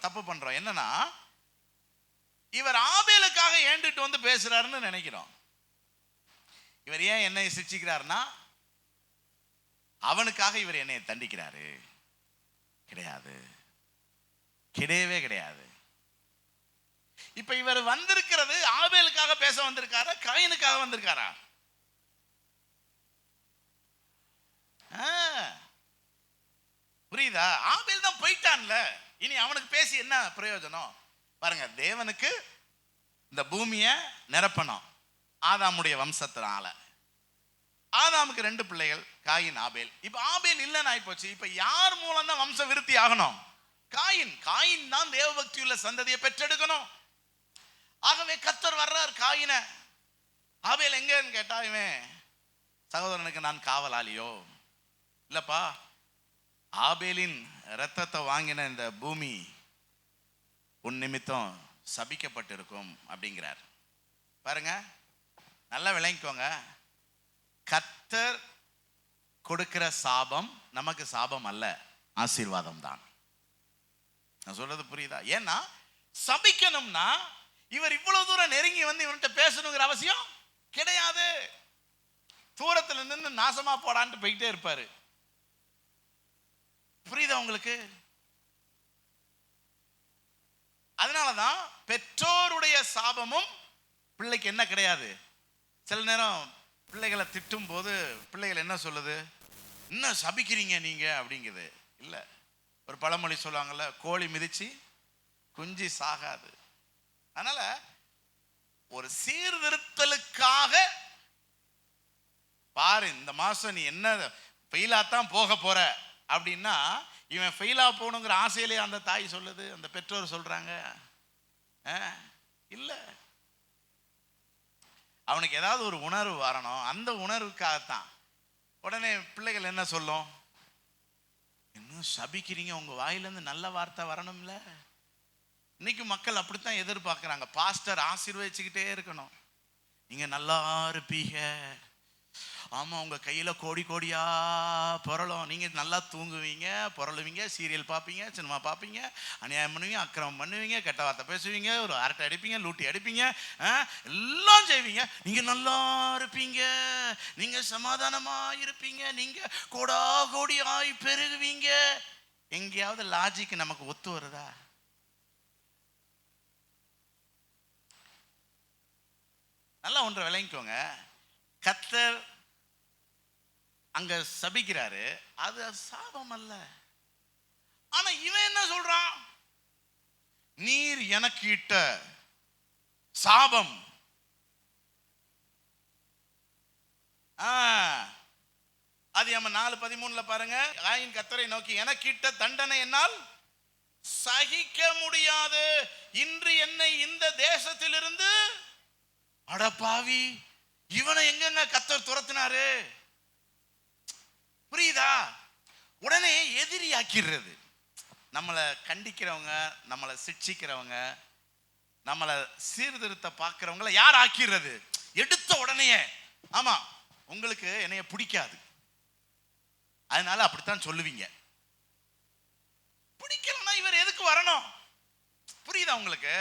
தப்பு பண்றோம். என்னன்னா, இவர் ஆபேலுக்காக ஏண்டுட்டு வந்து பேசுறாருன்னு நினைக்கிறோம். இவர் ஏன் என்னை சிட்சிக்கிறார்னா அவனுக்காக இவர் என்னை தண்டிக்கிறாரு. கிடையாது, கிடையவே கிடையாது. இப்ப இவர் வந்திருக்கிறது ஆபேலுக்காக பேச வந்திருக்காரா, காயினுக்காக வந்திருக்காரா? புரியுதா? ஆபேல் தான் போயிட்டான்ல, இனி அவனுக்கு பேசி என்ன பிரயோஜனம்? பாருங்க, தேவனுக்கு இந்த பூமியை நிரப்பணும் ஆதாமுடைய வம்சத்தினால. ஆதாமுக்கு 2 பிள்ளைகள், காயின் ஆபேல். இப்ப ஆபேல் இல்லைன்னு ஆயிப்போச்சு. இப்ப யார் மூலம் தான் வம்ச விருத்தி ஆகணும்? காயின். காயின் தான் தேவபக்தி உள்ள சந்ததியை பெற்றெடுக்கணும். ஆகவே கர்த்தர் வர்றார் காயின. ஆபேல் எங்கன்னு கேட்டா, இவன் சகோதரனுக்கு நான் காவலாளியோ இல்லப்பா, ஆபேலின் இரத்தத்தை வாங்கின இந்த பூமி உன் நிமித்தம் சபிக்கப்பட்டிருக்கும் அப்படிங்கிறார். பாருங்க, நல்லா விளங்கிக்கோங்க. கர்த்தர் கொடுக்கிற சாபம் நமக்கு சாபம் அல்ல, ஆசீர்வாதம் தான். நான் சொல்றது புரியுதா? ஏன்னா சபிக்கணும்னா இவர் இவ்வளவு தூரம் நெருங்கி வந்து இவன்கிட்ட பேசணுங்கிற அவசியம் கிடையாது. தூரத்துல நின்று நாசமா போடான்ட்டு போயிட்டே இருப்பாரு. புரியுதா உங்களுக்கு? அதனாலதான் பெற்றோருடைய சாபமும் பிள்ளைக்கு என்ன கிடையாது. சில நேரம் பிள்ளைகளை திட்டும் போது பிள்ளைகள் என்ன சொல்லுது, இன்னும் சபிக்கிறீங்க நீங்க அப்படிங்குது. இல்ல, ஒரு பழமொழி சொல்லுவாங்கல்ல, கோழி மிதிச்சு குஞ்சு சாகாது. அதனால ஒரு சீர்திருத்தலுக்காக பாரு, இந்த மாசம் நீ என்ன ஃபெயிலாத்தான் போக போற அப்படின்னா, இவன் ஃபெயிலா போகணுங்கிற ஆசையிலே அந்த தாய் சொல்லுது, அந்த பெற்றோர் சொல்றாங்க. இல்ல, அவனுக்கு ஏதாவது ஒரு உணர்வு வரணும், அந்த உணர்வுக்காகத்தான். உடனே பிள்ளைகள் என்ன சொல்லும், இன்னும் சபிக்கிறீங்க, உங்க வாயிலிருந்து நல்ல வார்த்தை வரணும்ல. இன்னைக்கு மக்கள் அப்படித்தான் எதிர்பார்க்கிறாங்க. பாஸ்டர் ஆசீர்வதிச்சுக்கிட்டே இருக்கணும், நீங்க நல்லா இருப்பீங்க, ஆமா உங்க கையில கோடி கோடியா பொருளும், நீங்க நல்லா தூங்குவீங்க, பொருளுவீங்க, சீரியல் பார்ப்பீங்க, சினிமா பார்ப்பீங்க, அநியாயம் பண்ணுவீங்க, அக்கிரமம் பண்ணுவீங்க, கெட்ட வார்த்தை பேசுவீங்க, ஒரு அரட்டை அடிப்பீங்க, லூட்டி அடிப்பீங்க, எல்லாம் செய்வீங்க, நீங்க நல்லா இருப்பீங்க, நீங்க சமாதானமா இருப்பீங்க, நீங்க கோடா கோடியாய் பெருகுவீங்க. எங்கேயாவது லாஜிக் நமக்கு ஒத்து வருதா? நல்லா ஒன்றை விளங்கிக்கோங்க. கர்த்தர் அங்க சபிக்கிறாரு, அது சாபம் அல்ல. ஆனா இவன் என்ன சொல்றான், நீர் எனக்கு இட்ட சாபம். அது நம்ம 4:13 பாருங்க. காயின் கர்த்தரை நோக்கி, எனக்கு இட்ட தண்டனை என்னால் சகிக்க முடியாது, இன்று என்னை இந்த தேசத்திலிருந்து, அடப்பாவி, இவனை எங்க கர்த்தர் துரத்தினாரு? புரியுதா? உடனே எதிரி ஆக்கிடுறது. நம்மளை கண்டிக்கிறவங்க, நம்மளை சிட்சிக்கிறவங்க, நம்மளை சீர்திருத்த பார்க்கிறவங்களை யார் ஆக்கிடுறது? எடுத்த உடனே, ஆமா உங்களுக்கு என்னைய பிடிக்காது, அதனால அப்படித்தான் சொல்லுவீங்க. புரியுதா உங்களுக்கு?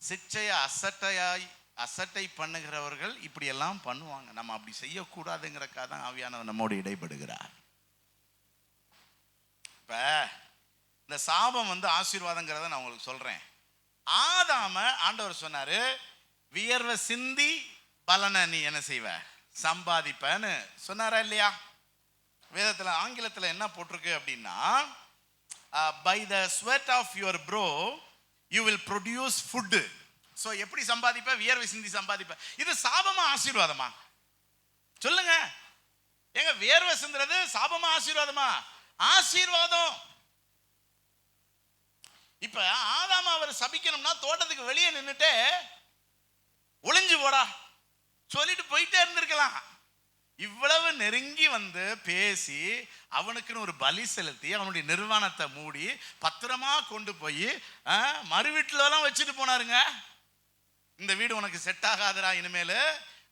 சிக்ஷையை அசட்டை பண்ணுகிறவர்கள் இப்படி எல்லாம் பண்ணுவாங்க. நம்ம அப்படி செய்யக்கூடாதுங்கிறக்காக தான் ஆவியானவர் நம்மோடு இடைப்படுகிறார். இப்ப இந்த சாபம் ஆசீர்வாதங்கிறத நான் உங்களுக்கு சொல்றேன். ஆதாம ஆண்டவர் சொன்னாரு, வியர்வை சிந்தி பலனை நீ என்ன செய்வ, சம்பாதிப்பன்னு சொன்னாரா இல்லையா? வேதத்துல ஆங்கிலத்துல என்ன போட்டிருக்கு அப்படின்னா, by the sweat of your brow you will produce food. So எப்படி சம்பாதிப்ப? வியர்வை சிந்தி சம்பாதிப்ப. இது சாபமா ஆசீர்வாதமா சொல்லுங்க? எங்க வியர்வை சிந்துறது சாபமா ஆசீர்வாதமா? ஆசீர்வாதம். இப்ப ஆதாம அவர் சபிக்கணும்னா தோட்டத்துக்கு வெளியே நின்னுட்டு ஒளிஞ்சு போடா சொல்லிட்டு போயிட்டே இருந்திருக்கலாம். இவ்வளவு நெருங்கி பேசி அவனுக்குன்னு ஒரு பலி செலுத்தி அவனுடைய நிர்வாணத்தை மூடி பத்திரமா கொண்டு போய் மறு வீட்டுல வச்சுட்டு போனாருங்க. இந்த வீடு உனக்கு செட் ஆகாதுடா இனிமேல்,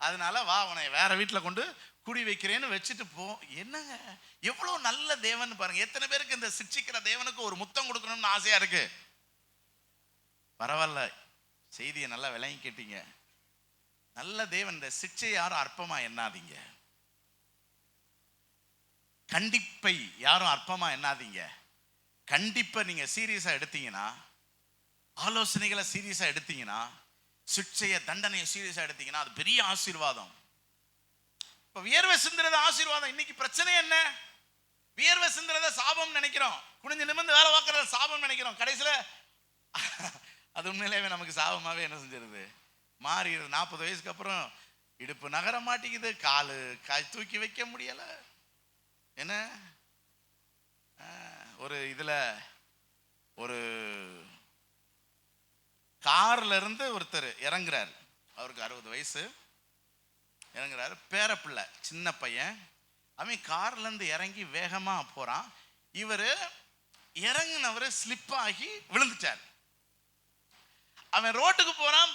அதனால வா உன்னை வேற வீட்டில் கொண்டு குடி வைக்கிறேன்னு வச்சுட்டு போ. என்னங்க எவ்வளவு நல்ல தேவன் பாருங்க. எத்தனை பேருக்கு இந்த சிட்சிக்கிற தேவனுக்கு ஒரு முத்தம் கொடுக்கணும்னு ஆசையா இருக்கு? பரவாயில்ல, செய்தியை நல்லா விளங்கி கேட்டீங்க. நல்ல தேவன். இந்த சிட்சை யாரும் அற்பமா எண்ணாதீங்க. கண்டிப்பை யாரும் அற்பமா எண்ணாதீங்க. கண்டிப்பை நீங்க சீரியஸா எடுத்தீங்கன்னா, ஆலோசனைகளை சீரியஸா எடுத்தீங்கன்னா, சிட்சைய தண்டனையை சீரியஸா எடுத்தீங்கன்னா அது பெரிய ஆசீர்வாதம். இப்ப வியர்வை சிந்துறது ஆசீர்வாதம். இன்னைக்கு பிரச்சனை என்ன? வியர்வை சிந்துறத சாபம் நினைக்கிறோம், குனிஞ்சு நிமிர்ந்து வேலை பார்க்கறத சாபம் நினைக்கிறோம். கடைசியில அது உண்மையிலேயே நமக்கு சாபமாவே என்ன செஞ்சிருது, மாறிடுது. 40 வயசுக்கு அப்புறம் இடுப்பு நகர மாட்டேங்குது, காலு தூக்கி வைக்க முடியல. என்ன ஒரு இதுல ஒரு கார்ல இருந்து ஒருத்தர் இறங்குறாரு, அவருக்கு 60 வயசு, இறங்குறாரு. பேரப்பிள்ளை சின்ன பையன், அவன் கார்ல இருந்து இறங்கி வேகமா போறான். இவரு இறங்கினவரு ஸ்லிப் ஆகி விழுந்துட்டார். அவன் ரோட்டுக்கு போறான்,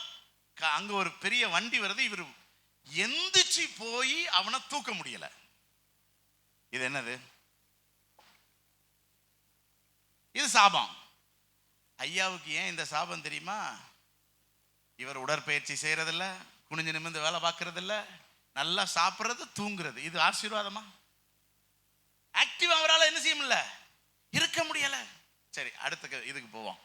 அங்க ஒரு பெரிய வண்டி வருது. இவர் எந்திரிச்சு போய் அவனை தூக்க முடியல. இது என்னது? இது சாபம். ஐயாவுக்கு ஏன் இந்த சாபம் தெரியுமா? இவர் உடற்பயிற்சி செய்யறதில்ல, குனிஞ்சு நிமிர்ந்து வேலை பார்க்கறது இல்ல, நல்லா சாப்பிட்றது, தூங்குறது. இது ஆசீர்வாதமா? ஆக்டிவா அவரால் என்ன செய்ய முடியல, இருக்க முடியல. சரி, அடுத்த இதுக்கு போவோம்.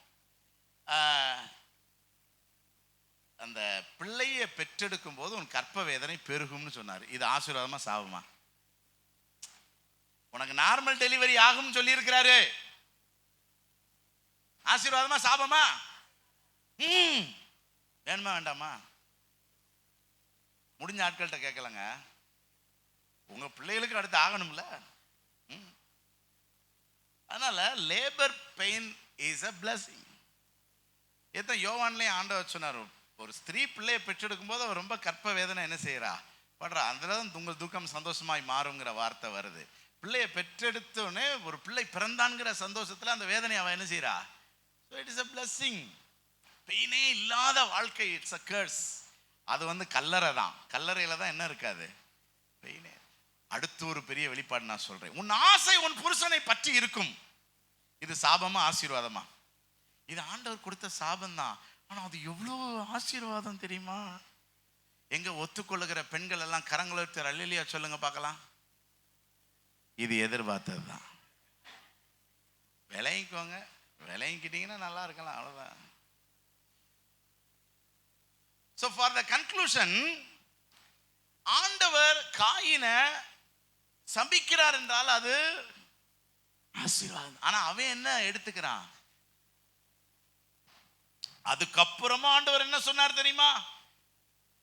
அந்த பிள்ளையை பெற்றெடுக்கும் போது உன் கற்ப வேதனை பெருகும்னு சொன்னார். இது ஆசீர்வாதமா சாபமா? உனக்கு நார்மல் டெலிவரி ஆகும் சொல்லி இருக்கிறாரு. ஆசீர்வாதமா சாபமா? வேணுமா வேண்டாமா? முடிஞ்ச ஆட்கள்கிட்ட கேட்கலங்க, உங்க பிள்ளைகளுக்கு அடுத்து ஆகணும்ல. அதனால labour pain is a blessing. யோவான்லயும் ஆண்டவர் சொன்னார், ஒரு ஸ்திரீ பிள்ளையை பெற்றெடுக்கும் போது அவர் ரொம்ப கற்ப வேதனை என்ன செய்யறா படுறா, அதுல உங்கள் துக்கம் சந்தோஷமாய் மாறுங்கிற வார்த்தை வருது. பிள்ளையை பெற்றெடுத்தோடனே ஒரு பிள்ளை பிறந்தான்கிற சந்தோஷத்துல அந்த வேதனை அவன் என்ன செய்யறா. So it is a blessing. பெயினே இல்லாத வாழ்க்கை, இட்ஸ் a curse. அது கல்லறை தான். கல்லறையில தான் என்ன இருக்காது, பெயினே. அடுத்து ஒரு பெரிய வெளிப்பாடு நான் சொல்றேன். உன் ஆசை உன் புருஷனை பற்றி இருக்கும். இது சாபமா ஆசீர்வாதமா? இது ஆண்டவர் கொடுத்த சாபம் தான். ஆனா அது எவ்வளவு ஆசீர்வாதம் தெரியுமா? எங்க ஒத்துக்கொள்ளுகிற பெண்கள் எல்லாம் கரங்களை எடுத்து அல்லேலூயா சொல்லுங்க பார்க்கலாம். இது எதிர்பார்த்தது தான். விளையிக்கோங்க, விளையிக்கிட்டீங்கன்னா நல்லா இருக்கலாம், அவ்வளவுதான். So for the conclusion, ஆண்டவர் காயினை சபிக்கிறார் என்றால் அது ஆசீர்வாதம். ஆனா அவன் என்ன எடுத்துக்கிறான்? அதுக்கப்புறமா ஆண்டவர் என்ன சொன்னார் தெரியுமா?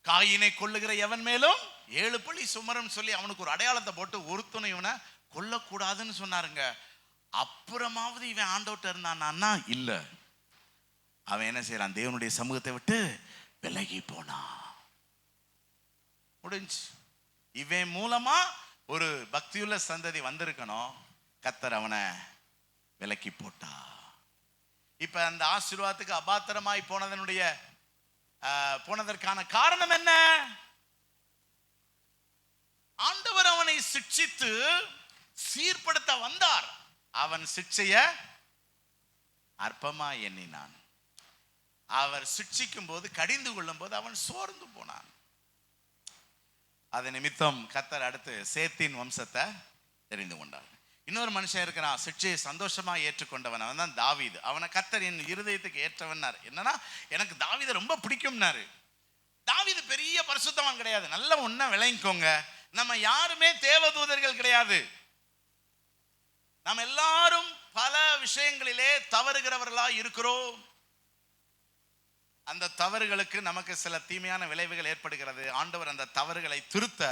காயினை கொல்லுகிற எவன் மேலும் 7 பழி சுமரும் சொல்லி அவனுக்கு ஒரு அடையாளத்தை போட்டு ஒருத்தனை இவனை கொல்லக்கூடாதுன்னு சொன்னாருங்க. அப்புறமாவது இவன் ஆண்டவர்ட்ட இருந்தான்னா இல்ல, அவன் என்ன செய்யறான், தேவனுடைய சமூகத்தை விட்டு விலகி போனா. முடிஞ்சு. இவன் மூலமா ஒரு பக்தியுள்ள சந்ததி வந்திருக்கணும், கர்த்தர் அவனை விலக்கி போட்டா. இப்ப அந்த ஆசீர்வாதத்துக்கு அபாத்திரமாய் போனதற்கான காரணம் என்ன? ஆண்டவர் அவனை சிட்சித்து சீர்படுத்த வந்தார். அவன் சிட்சைய அற்பமா எண்ணினான். அவர் சிட்சிக்கும் போது, கடிந்து கொள்ளும் போது அவன் சோர்ந்து போனான். அது நிமித்தம் கர்த்தர் அடுத்து சேத்தின் வம்சத்தை தெரிந்து கொண்டார். இன்னொரு மனுஷன் இருக்கிறான், சிட்சையை சந்தோஷமா ஏற்றுக்கொண்டவன். அவன் தான் தாவீது. அவனை கர்த்தர் என் இருதயத்துக்கு ஏற்றவன்னார். என்னன்னா, எனக்கு தாவீதை ரொம்ப பிடிக்கும்னாரு. தாவீது பெரிய பரிசுத்தவான் கிடையாது. நல்ல ஒண்ணா விளங்கிக்கோங்க, நம்ம யாருமே தேவதூதர்கள் கிடையாது. நம்ம எல்லாரும் பல விஷயங்களிலே தவறுகிறவர்களா இருக்கிறோம். அந்த தவறுகளுக்கு நமக்கு சில தீமையான விளைவுகள் ஏற்படுகிறது. ஆண்டவர் அந்த தவறுகளை திருத்த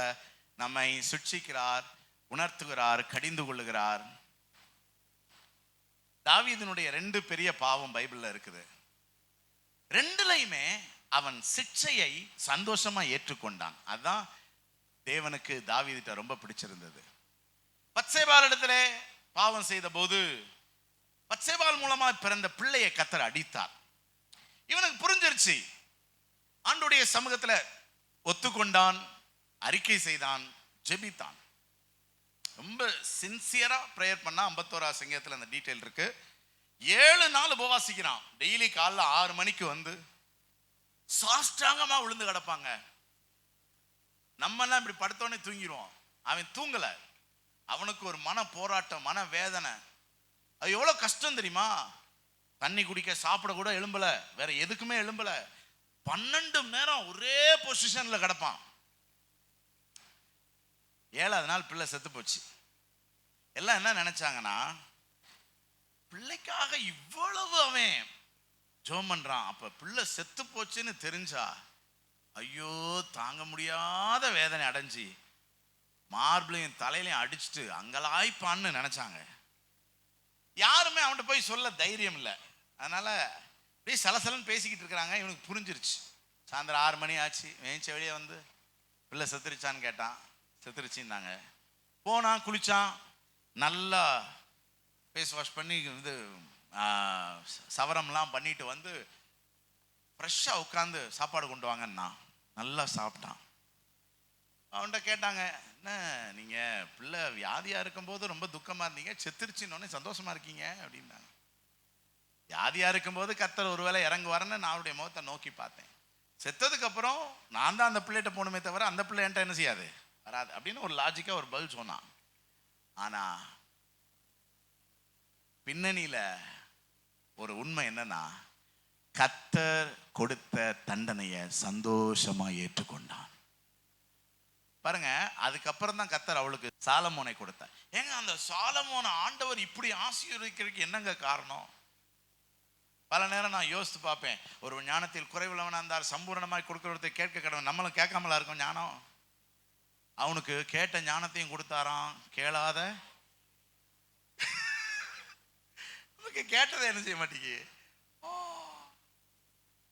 நம்மை சிட்சிக்கிறார், உணர்த்துகிறார், கடிந்து கொள்ளுகிறார். தாவீதினுடைய 2 பெரிய பாவம் பைபிள்ல இருக்குது. 2லையுமே அவன் சிட்சையை சந்தோஷமா ஏற்றுக்கொண்டான். அதான் தேவனுக்கு தாவீதிட்ட ரொம்ப பிடிச்சிருந்தது. பத்சேபாள் இடத்திலே பாவம் செய்த போது பத்சேபாள் மூலமா பிறந்த பிள்ளையை கர்த்தர் அடித்தார். இவனுக்கு புரிஞ்சிருச்சு. ஆண்டவருடைய சமூகத்துல ஒத்துக்கொண்டான், அறிக்கை செய்தான், ஜெபித்தான். ரொம்ப சின்சியரா பிரேயர் பண்ணா 51 சங்கீதத்துல அந்த டீடைல் இருக்கு. 7 நாள் உபவாசிக்கிறான். டெய்லி காலைல 6 மணிக்கு வந்து சாஷ்டாங்கமா விழுந்து கிடப்பாங்க. நம்ம எல்லாம் இப்படி படுத்தோடனே தூங்கிடுவோம். அவன் தூங்கல. அவனுக்கு ஒரு மன போராட்டம், மன வேதனை. அது எவ்வளவு கஷ்டம் தெரியுமா? தண்ணி குடிக்க, சாப்பிட கூட எழும்பல, வேற எதுக்குமே எழும்பல. 12 மணி நேரம் ஒரே பொசிஷன்ல கிடப்பான். 7வது நாள் பிள்ளை செத்து போச்சு. எல்லாம் என்ன நினைச்சாங்கன்னா, பிள்ளைக்காக இவ்வளவு அவன் ஜெபம் பண்றான், அப்ப பிள்ளை செத்து போச்சுன்னு தெரிஞ்சா ஐயோ தாங்க முடியாத வேதனை அடைஞ்சி மார்பிளையும் தலையிலையும் அடிச்சுட்டு அங்கலாய்ப்பான்னு நினைச்சாங்க. யாருமே அவன்கிட்ட போய் சொல்ல தைரியம் இல்லை. அதனால அப்படியே சலசலன்னு பேசிக்கிட்டு இருக்கிறாங்க. இவனுக்கு புரிஞ்சிருச்சு. சாயந்தரம் 6 மணி ஆச்சு. வேஞ்ச வெளியே வந்து பிள்ளை செத்துருச்சான்னு கேட்டான். செத்துருச்சின்னாங்க. போனான், குளிச்சான், நல்லா ஃபேஸ் வாஷ் பண்ணி இது சவரம்லாம் பண்ணிட்டு வந்து ஃப்ரெஷ்ஷாக உட்காந்து சாப்பாடு கொண்டு வாங்கன்னா நல்லா சாப்பிட்டான். அவன்கிட்ட கேட்டாங்க, என்ன நீங்கள் பிள்ளை வியாதியாக இருக்கும்போது ரொம்ப துக்கமாக இருந்தீங்க, செத்துருச்சின்னு சந்தோஷமா இருக்கீங்க அப்படின்னாங்க. வியாதியாக இருக்கும்போது கர்த்தர் ஒருவேளை இறங்குவாருன்னு நான் அவருடைய முகத்தை நோக்கி பார்த்தேன். செத்ததுக்கு அப்புறம் நான் தான் அந்த பிள்ளைகிட்ட போகணுமே தவிர அந்த பிள்ளை என்கிட்ட என்ன செய்யாது, வராது அப்படின்னு ஒரு லாஜிக்காக ஒரு பதில் சொன்னான். ஆனால் பின்னணியில் ஒரு உண்மை என்னன்னா, கர்த்தர் கொடுத்த தண்டனையை சந்தோஷமா ஏற்றுக்கொண்டான். பாருங்க, அதுக்கப்புறம் தான் கர்த்தர் அவளுக்கு சாலமோனை கொடுத்தார். ஏங்க, அந்த சாலமோனை ஆண்டவர் இப்படி ஆசீர்வதிக்கிறதுக்கு என்னங்க காரணம்? பல நேரம் நான் யோசித்து பார்ப்பேன். ஒரு ஞானத்தில் குறைவுள்ளவனா இருந்தார், சம்பூர்ணமாய் கொடுக்கறதை கேட்க கடவுள். நம்மளும் கேட்காமலா இருக்கும் ஞானம். அவனுக்கு கேட்ட ஞானத்தையும் கொடுத்தாராம், கேளாத நமக்கு கேட்டதை என்ன செய்ய மாட்டேங்குது.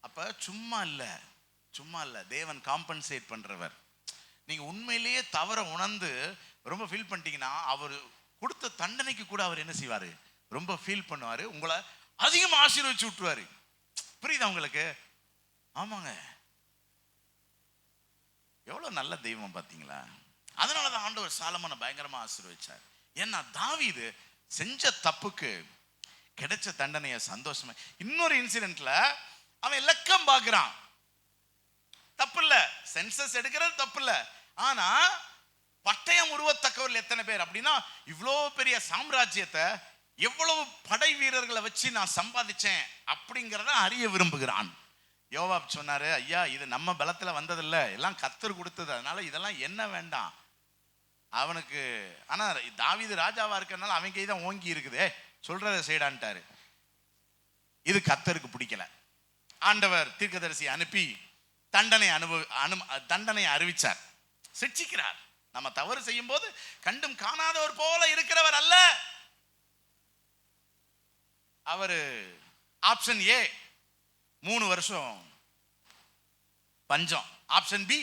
அப்ப சும்மா இல்ல தேவன் காம்பன்சேட் பண்றவர். நீங்க உண்மையிலேயே தவற உணர்ந்து ரொம்ப ஃபீல் பண்ணிட்டீங்கன்னா, அவர் கொடுத்த தண்டனைக்கு கூட அவர் என்ன செய்வாரு, ரொம்ப ஃபீல் பண்ணுவாரு, உங்களை அதிகமா ஆசீர்வதிச்சு விட்டுருவாரு. புரியுதா உங்களுக்கு? ஆமாங்க, எவ்வளவு நல்ல தெய்வம் பாத்தீங்களா? அதனாலதான் ஆண்டவர் சாலமோனை பயங்கரமா ஆசீர்வதிச்சார். ஏன்னா தாவீது செஞ்ச தப்புக்கு கிடைச்ச தண்டனைய சந்தோஷமா. இன்னொரு இன்சிடென்ட்ல அவன் இலக்கம் பார்க்கிறான். தப்பு இல்ல, சென்சஸ் எடுக்கிறது தப்பு இல்ல. ஆனா பட்டயம் உருவத்தக்கவர்கள் எத்தனை பேர் அப்படின்னா, இவ்வளோ பெரிய சாம்ராஜ்யத்தை எவ்வளவு படை வீரர்களை வச்சு நான் சம்பாதிச்சேன் அப்படிங்கிறத அறிய விரும்புகிறான். யோவாப் சொன்னாரு, ஐயா இது நம்ம பலத்துல வந்ததில்ல, எல்லாம் கர்த்தர் கொடுத்தது, அதனால இதெல்லாம் என்ன வேண்டாம் அவனுக்கு. ஆனா தாவீது ராஜாவா இருக்கிறதுனால அவன் கை தான் ஓங்கி இருக்குதே, சொல்றதை செய்டான்ட்டாரு. இது கர்த்தருக்கு பிடிக்கல. ஆண்டவர் தீர்க்கதரிசி அனுப்பி தண்டனை அறிவிச்சார், சிட்சிக்கிறார். நம்ம தவறு செய்யும் போது கண்டும் காணாதவர் போல இருக்கிறவர் அல்ல. அவரு ஆப்ஷன் ஏ 3 வருஷம் பஞ்சம், ஆப்ஷன் பி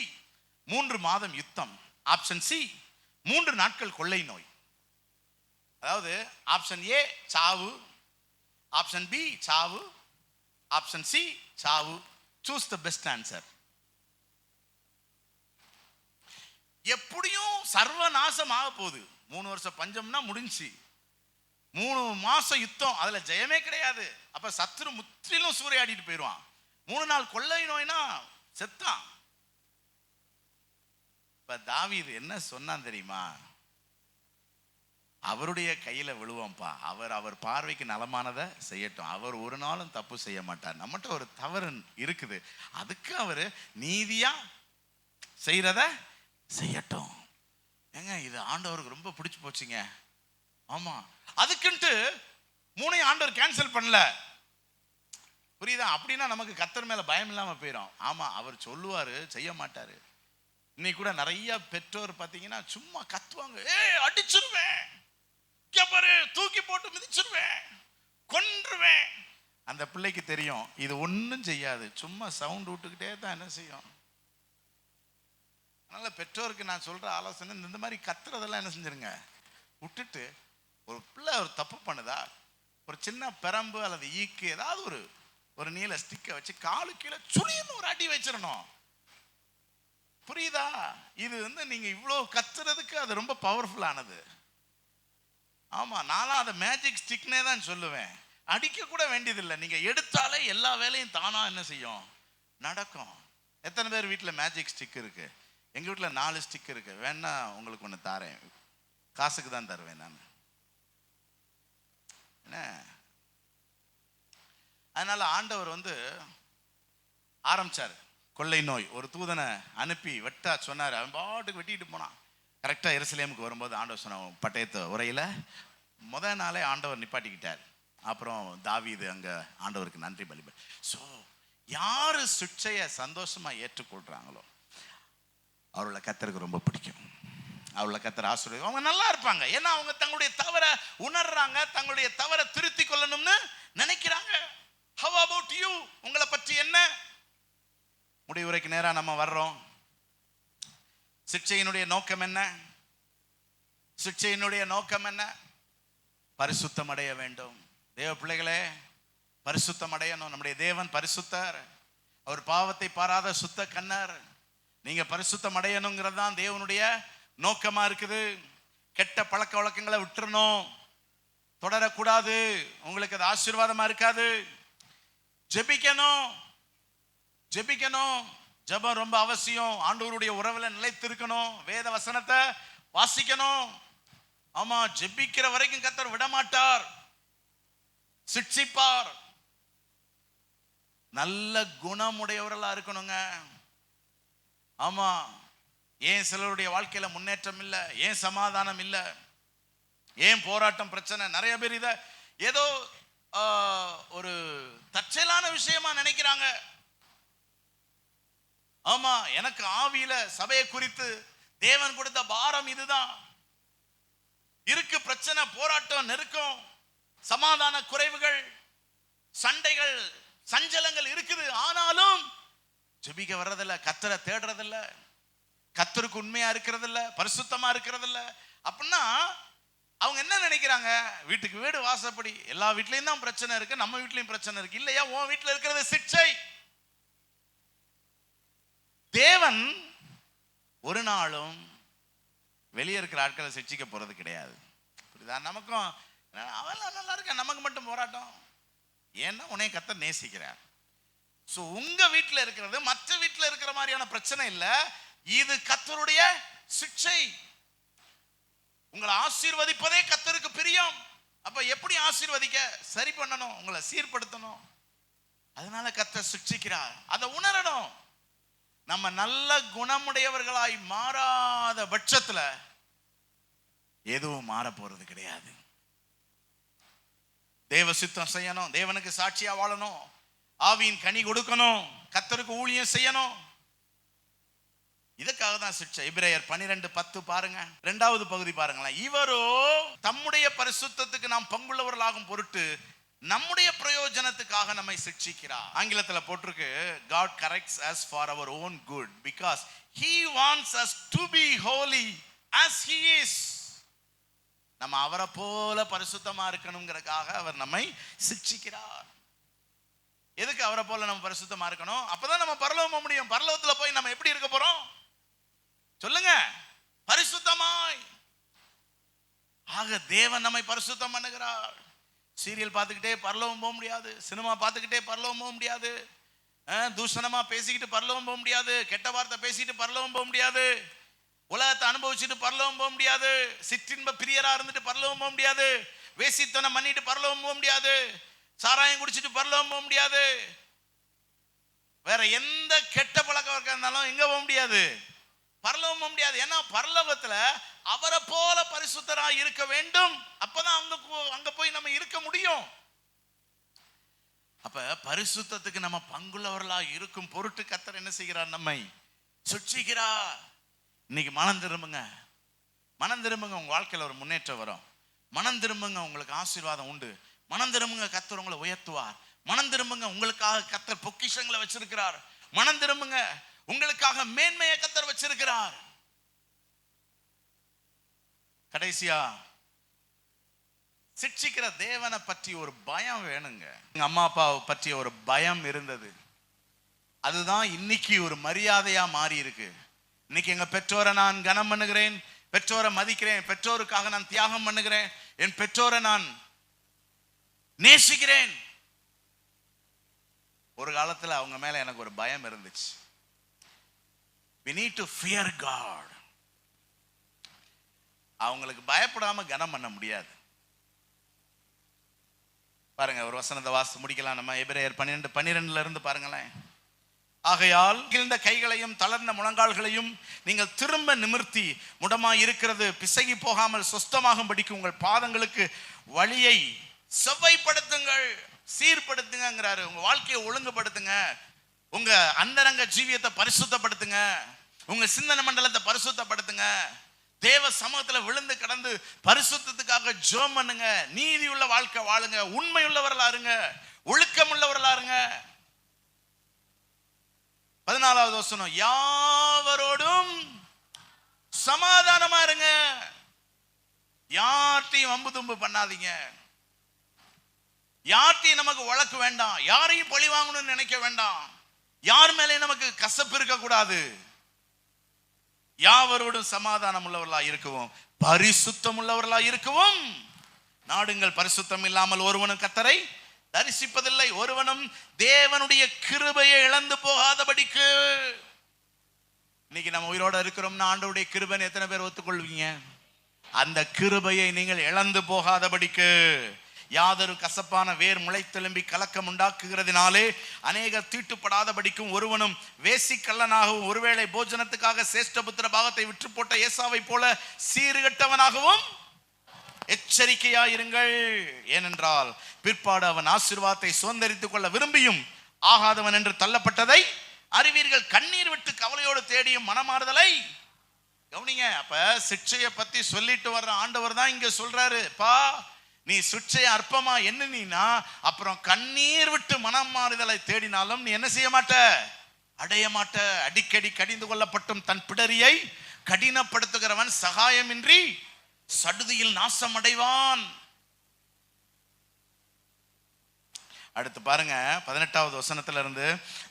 3 மாதம் யுத்தம், ஆப்ஷன் சி 3 நாட்கள் கொள்ளை நோய். அதாவது ஆப்ஷன் ஏ சாவு, ஆப்ஷன் பி சாவு, ஆப்ஷன் சி சாவு. Choose the best answer. எப்படியும் சர்வநாசம் ஆக போகுது. 3 வருஷம் பஞ்சம்னா முடிஞ்சு. 3 மாசம் யுத்தம், அதுல ஜெயமே கிடையாது. அப்ப சத்துரு முற்றிலும் சூறையாடிட்டு போயிடுவான். 3 நாள் கொள்ளை நோய்னா செத்தான். இப்ப தாவீது என்ன சொன்னான் தெரியுமா? அவருடைய கையில விழுவோம்ப்பா, அவர் பார்வைக்கு நலமானதை செய்யட்டும், அவர் ஒரு நாளும் தப்பு செய்ய மாட்டார். நம்மகிட்ட ஒரு தவறு இருக்குது, அதுக்கு அவர் நீதியா செய்யறத செய்யட்டும். ஏங்க இது ஆண்டவருக்கு ரொம்ப பிடிச்சு போச்சுங்க. ஆமா, அதுக்குன்ட்டு 3 ஆண்டவர் கேன்சல் பண்ணல, புரியுதா? அப்படின்னா நமக்கு கர்த்தர் மேல பயம் இல்லாம போயிடும். ஆமா, அவர் சொல்லுவாரு, செய்ய மாட்டாரு. இன்னைக்கு கூட நிறைய பெற்றோர் பார்த்தீங்கன்னா சும்மா கத்துவாங்க, அடிச்சிருவேன், தூக்கி போட்டு மிதிச்சிருவேன், கொன்றுவேன். அந்த பிள்ளைக்கு தெரியும் இது ஒன்றும் செய்யாது, சும்மா சவுண்ட் விட்டுக்கிட்டே தான் என்ன செய்யும். அதனால பெற்றோருக்கு நான் சொல்ற ஆலோசனை, இந்த மாதிரி கத்துறதெல்லாம் என்ன செஞ்சிருங்க, விட்டுட்டு ஒரு பிள்ளை ஒரு தப்பு பண்ணுதா, ஒரு சின்ன பெரம்பு அல்லது ஈக்கு ஏதாவது ஒரு நீல ஸ்டிக்கை வச்சு காலு கீழே சுழின்னு ஒரு அடி வச்சிடணும். புரியுதா? இது நீங்க இவ்வளோ கத்துறதுக்கு அது ரொம்ப பவர்ஃபுல்லானது. ஆமா, நானும் அதை மேஜிக் ஸ்டிக்னே தான் சொல்லுவேன். அடிக்க கூட வேண்டியதில்லை, நீங்க எடுத்தாலே எல்லா வேலையும் தானா என்ன செய்யும், நடக்கும். எத்தனை பேர் வீட்டில் மேஜிக் ஸ்டிக் இருக்கு? எங்க வீட்டில் 4 ஸ்டிக் இருக்கு. வேணா உங்களுக்கு ஒன்று தாரேன், காசுக்கு தான் தருவேன் நான். என்ன, அதனால ஆண்டவர் ஆரம்பிச்சாரு கொள்ளை நோய். ஒரு தூதனை அனுப்பி வெட்டா சொன்னார், அவன் பாட்டுக்கு வெட்டிட்டு போனான். கரெக்டாக எருசலேமுக்கு வரும்போது ஆண்டவர் சொன்ன பட்டயத்தை உரையில் முதல் நாளே ஆண்டவர் நிப்பாட்டிக்கிட்டார். அப்புறம் தாவீது அங்கே ஆண்டவருக்கு நன்றி பலிப. ஸோ யார் சிக்ஷையை சந்தோஷமாக ஏற்றுக்கொள்கிறாங்களோ அவர்களை கர்த்தருக்கு ரொம்ப பிடிக்கும், அவர்களை கர்த்தர் ஆசீர்வதிப்பார். அவங்க நல்லா இருப்பாங்க, ஏன்னா அவங்க தங்களுடைய தவறை உணர்றாங்க, தங்களுடைய தவறை திருத்தி கொள்ளணும்னு நினைக்கிறாங்க. How about you? உங்களை பற்றி என்ன? முடிவுரைக்கு நேராக நம்ம வர்றோம். சிக்ஷையினுடைய நோக்கம் என்ன? சிக்ஷையினுடைய நோக்கம் என்ன? பரிசுத்தம் அடைய வேண்டும். தேவ பிள்ளைகளே, பரிசுத்தம் அடையணும். நம்முடைய தேவன் பரிசுத்தர், அவர் பாவத்தை பாராத சுத்த கண்ணர். நீங்க பரிசுத்தம் அடையணுங்கிறது தான் தேவனுடைய நோக்கமா இருக்குது. கெட்ட பழக்க வழக்கங்களை விட்டுறணும், தொடரக்கூடாது. உங்களுக்கு அது ஆசீர்வாதமா இருக்காது. ஜெபிக்கணும், ஜெபிக்கணும். ஜெபம் ரொம்ப அவசியம். ஆண்டவருடைய உறவுல நிலைத்திருக்கணும், வேத வசனத்தை வாசிக்கணும். ஆமா, ஜெபிக்கிற வரைக்கும் கர்த்தர் விடமாட்டார், சிட்சிப்பார். நல்ல குணமுடையவர்களா இருக்கணுங்க. ஆமா, ஏன் சிலருடைய வாழ்க்கையில முன்னேற்றம் இல்லை, ஏன் சமாதானம் இல்லை, ஏன் போராட்டம் பிரச்சனை? நிறைய பேர் இதை ஏதோ ஒரு தற்செயலான விஷயமா நினைக்கிறாங்க. ஆமா, எனக்கு ஆவியில சபையை குறித்து தேவன் கொடுத்த பாரம் இதுதான் இருக்கு. பிரச்சனை, போராட்டம், நெருக்கம், சமாதான குறைவுகள், சண்டைகள், சஞ்சலங்கள் இருக்குது. ஆனாலும் ஜெபிக்க வர்றதில்ல, கர்த்தரை தேடுறதில்ல, கர்த்தருக்கு உண்மையா இருக்கிறதில்ல, பரிசுத்தமா இருக்கிறதில்ல. அப்படின்னா அவங்க என்ன நினைக்கிறாங்க, வீட்டுக்கு வீடு வாசப்படி, எல்லா வீட்லயும் தான் பிரச்சனை இருக்கு, நம்ம வீட்லயும் பிரச்சனை இருக்கு. இல்லையா, உன் வீட்டுல இருக்கிறது சிக்ஷை. தேவன் ஒரு நாளும் வெளியே இருக்கிற ஆட்களை சிக்ஷிக்க போறது கிடையாது. புரியுதா? நமக்கும் அவெல்லாம் நல்லா இருக்க, நமக்கு மட்டும் போராட்டம். ஏன்னா உன்னை கர்த்தர் நேசிக்கிறார். ஸோ உங்க வீட்டில் இருக்கிறது மற்ற வீட்டில் இருக்கிற மாதிரியான பிரச்சனை இல்லை, இது கர்த்தருடைய சிக்ஷை. உங்களை ஆசீர்வதிப்பதே கர்த்தருக்கு பிரியம். அப்ப எப்படி ஆசீர்வதிக்க? சரி பண்ணணும், உங்களை சீர்படுத்தணும். அதனால கர்த்தர் சிக்ஷிக்கிறார். அதை உணரணும். நம்ம நல்ல குணமுடையவர்களாய் மாறாத பட்சத்துல எதுவும் மாற போறது கிடையாது. தேவ சித்தம் செய்யணும், தேவனுக்கு சாட்சியா வாழணும், ஆவியின் கனி கொடுக்கணும், கர்த்தருக்கு ஊழியம் செய்யணும். இதுக்காக தான் சிக்ஷை. எபிரேயர் 12:10 பாருங்க, 2வது பகுதி பாருங்களேன். இவரோ தம்முடைய பரிசுத்தத்துக்கு நாம் பங்குள்ளவர்களாகும் பொருட்டு நம்முடைய பிரயோஜனத்துக்காக நம்மை சிக்ஷிக்கிறார். ஆங்கிலத்தில் போட்டிருக்கு, God corrects us for our own good because he wants us to be holy as he is. நம்ம அவரை போல பரிசுத்தமா இருக்கணுங்கிறதுக்காக அவர் நம்மை சிக்ஷிக்கிறார். எதுக்கு அவரை போல நம்ம பரிசுத்தமா இருக்கணும்? அப்பதான் நம்ம பரலோகம் போக முடியும். பரலோகத்துல போய் நம்ம எப்படி இருக்க போறோம் சொல்லுங்க? பரிசுத்தமாய். ஆக தேவன் நம்மை பரிசுத்தம் பண்ணுகிறார். சீரியல் பார்த்துக்கிட்டே பரலோகம் போக முடியாது, சினிமா பார்த்துக்கிட்டே பரலோகம் போக முடியாது, தூஷணமா பேசிக்கிட்டு பரலோகம் போக முடியாது, கெட்ட வார்த்தை பேசிட்டு பரலோகம் போக முடியாது, உலகத்தை அனுபவிச்சுட்டு பரலோகம் போக முடியாது, சிற்றின்ப பிரியரா இருந்துட்டு பரலோகம் போக முடியாது, வேசித்தனம் பண்ணிட்டு பரலோகம் போக முடியாது, சாராயம் குடிச்சிட்டு பரலோகம் போக முடியாது, வேற எந்த கெட்ட பழக்கம் இருந்தாலும் எங்க போக முடியாது, பரலோகம் போக முடியாது. ஏன்னா பரலோகத்துல அவரை போல பரிசுத்தரா இருக்க வேண்டும். அப்பதான் அங்க போய் நம்ம இருக்க முடியும். அப்ப பரிசுத்தத்துக்கு நம்ம பங்குள்ளவர்களா இருக்கும் பொருட்டு கர்த்தர் என்ன செய்கிறார்? நம்மை சுட்சிக்கிறார். இன்னைக்கு மனம் திரும்புங்க, மனம் திரும்புங்க, உங்க வாழ்க்கையில ஒரு முன்னேற்றம் வரும். மனம் திரும்புங்க, உங்களுக்கு ஆசீர்வாதம் உண்டு. மனம் திரும்புங்க, கர்த்தர் உங்களை உயர்த்துவார். மனம் திரும்புங்க, உங்களுக்காக கர்த்தர் பொக்கிஷங்களை வச்சிருக்கிறார். மனம் திரும்புங்க, உங்களுக்காக மேன்மையை கர்த்தர் வச்சிருக்கிறார். கடைசியா சிட்சிக்கிற தேவனை பற்றி ஒரு பயம் வேணுங்க. எங்க அம்மா அப்பாவை பற்றிய ஒரு பயம் இருந்தது. அதுதான் இன்னைக்கு ஒரு மரியாதையா மாறி இருக்கு. இன்னைக்கு எங்க பெற்றோரை நான் கனம் பண்ணுகிறேன், பெற்றோரை மதிக்கிறேன், பெற்றோருக்காக நான் தியாகம் பண்ணுகிறேன், என் பெற்றோரை நான் நேசிக்கிறேன். ஒரு காலத்துல அவங்க மேல எனக்கு ஒரு பயம் இருந்துச்சு. We need to fear God. அவங்களுக்கு பயப்படாம கனம் பண்ண முடியாது. பாருங்க, ஒரு வசனத்தை வாசித்து முடிக்கலாம் நம்ம. எபிரேயர் 12:12 இருந்து பாருங்களேன். ஆகையால் கிழிந்த கைகளையும் தளர்ந்த முழங்கால்களையும் நீங்கள் திரும்ப நிமிர்த்தி, முடமாய் இருக்கிறது பிசகி போகாமல் சுத்தமாகும்படிக்கு உங்கள் பாதங்களுக்கு வழியை செவ்வைப்படுத்துங்கள், சீர்படுத்துங்கிறாரு. உங்க வாழ்க்கையை ஒழுங்குபடுத்துங்க, உங்க அந்தரங்க ஜீவியத்தை பரிசுத்தப்படுத்துங்க, உங்க சிந்தனை மண்டலத்தை பரிசுத்தப்படுத்துங்க, தேவ சமூகத்துல விழுந்து கடந்து பரிசுத்தத்துக்காக ஜெபம் பண்ணுங்க, நீதி உள்ள வாழ்க்கை வாழுங்க, உண்மை உள்ளவர்களா இருங்க, ஒழுக்கம் உள்ளவர்களா இருங்க. 14வது வசனம், யாவரோடும் சமாதானமா இருங்க, யார்ட்டையும் வம்பு தும்பு பண்ணாதீங்க, யார்ட்டையும் நமக்கு வழக்கு வேண்டாம், யாரையும் பழி வாங்கணும்னு நினைக்க வேண்டாம், யார் மேலே நமக்கு கசப்பு இருக்க கூடாது. யாவரோடும் சமாதானம் உள்ளவர்களா இருக்கவும் பரிசுத்தம் உள்ளவர்களா இருக்கவும் நாடுங்கள். பரிசுத்தம் இல்லாமல் ஒருவனும் கர்த்தரை தரிசிப்பதில்லை, ஒருவனும் தேவனுடைய கிருபையை இழந்து போகாதபடிக்கு. இன்னைக்கு நம்ம உயிரோட இருக்கிறோம்னா ஆண்டவருடைய கிருபையை எத்தனை பேர் ஒத்துக்கொள்வீங்க? அந்த கிருபையை நீங்கள் இழந்து போகாதபடிக்கு. யாதொரு கசப்பான வேர் முளைத்தெலும்பி கலக்கம் உண்டாக்குகிறதுனாலே அநேக தீட்டுப்படாதபடிக்கும், ஒருவனும் வேசி கள்ளனாகவும் ஒருவேளை போஜனத்துக்காக சேஷ்டபுத்திர பாகத்தை விற்று போட்ட ஏசாவை போல சீர்கட்டவனாகவும் எச்சரிக்கையாயிருங்கள். ஏனென்றால் பிற்பாடு அவன் ஆசீர்வாதத்தை சுதந்தரித்துக் கொள்ள விரும்பியும் ஆகாதவன் என்று தள்ளப்பட்டதை அறிவீர்கள். கண்ணீர் விட்டு கவலையோடு தேடியும் மனமாறுதலை கவனிங்க. அப்ப சிக்ஷையை பத்தி சொல்லிட்டு வர்ற ஆண்டவர் தான் இங்க சொல்றாரு, பா நீ சிக்ஷையை அற்பமா எண்ணினா அப்புறம் கண்ணீர் விட்டு மனம் மாறுதலை தேடினாலும் நீ என்ன செய்ய மாட்ட? அடைய மாட்ட. அடிக்கடி கடிந்து கொள்ளப்பட்டும் தன் பிடரியை கடினப்படுத்துகிறவன் சகாயமின்றி சடுதியில் நாசம் அடைவான். அடுத்து பாருங்க 18வது வசனத்துல இருந்து,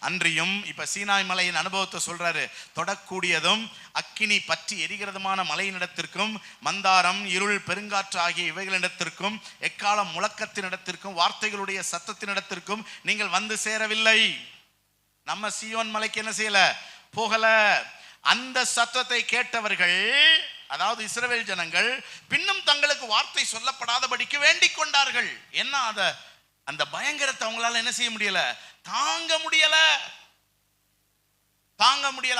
அன்றியும் இப்ப சீனாய் மலையின் அனுபவத்தை சொல்றாரு. தொடக்கூடியதும் அக்கினி பற்றி எரிகிறதுமான மலையினிடத்திற்கும், மந்தாரம் இருள் பெருங்காற்று ஆகிய இவைகளிடத்திற்கும், எக்காலம் முழக்கத்தினிடத்திற்கும், வார்த்தைகளுடைய சத்தத்தினிடத்திற்கும் நீங்கள் வந்து சேரவில்லை. நம்ம சீயோன் மலைக்கு என்ன செய்யல? போகல. அந்த சத்தத்தை கேட்டவர்கள், அதாவது இஸ்ரவேல் ஜனங்கள், பின்னும் தங்களுக்கு வார்த்தை சொல்லப்படாதபடிக்கு வேண்டிக் கொண்டார்கள். என்ன? அந்த பயங்கரத்தை அவங்களால என்ன செய்ய முடியல? தாங்க முடியல.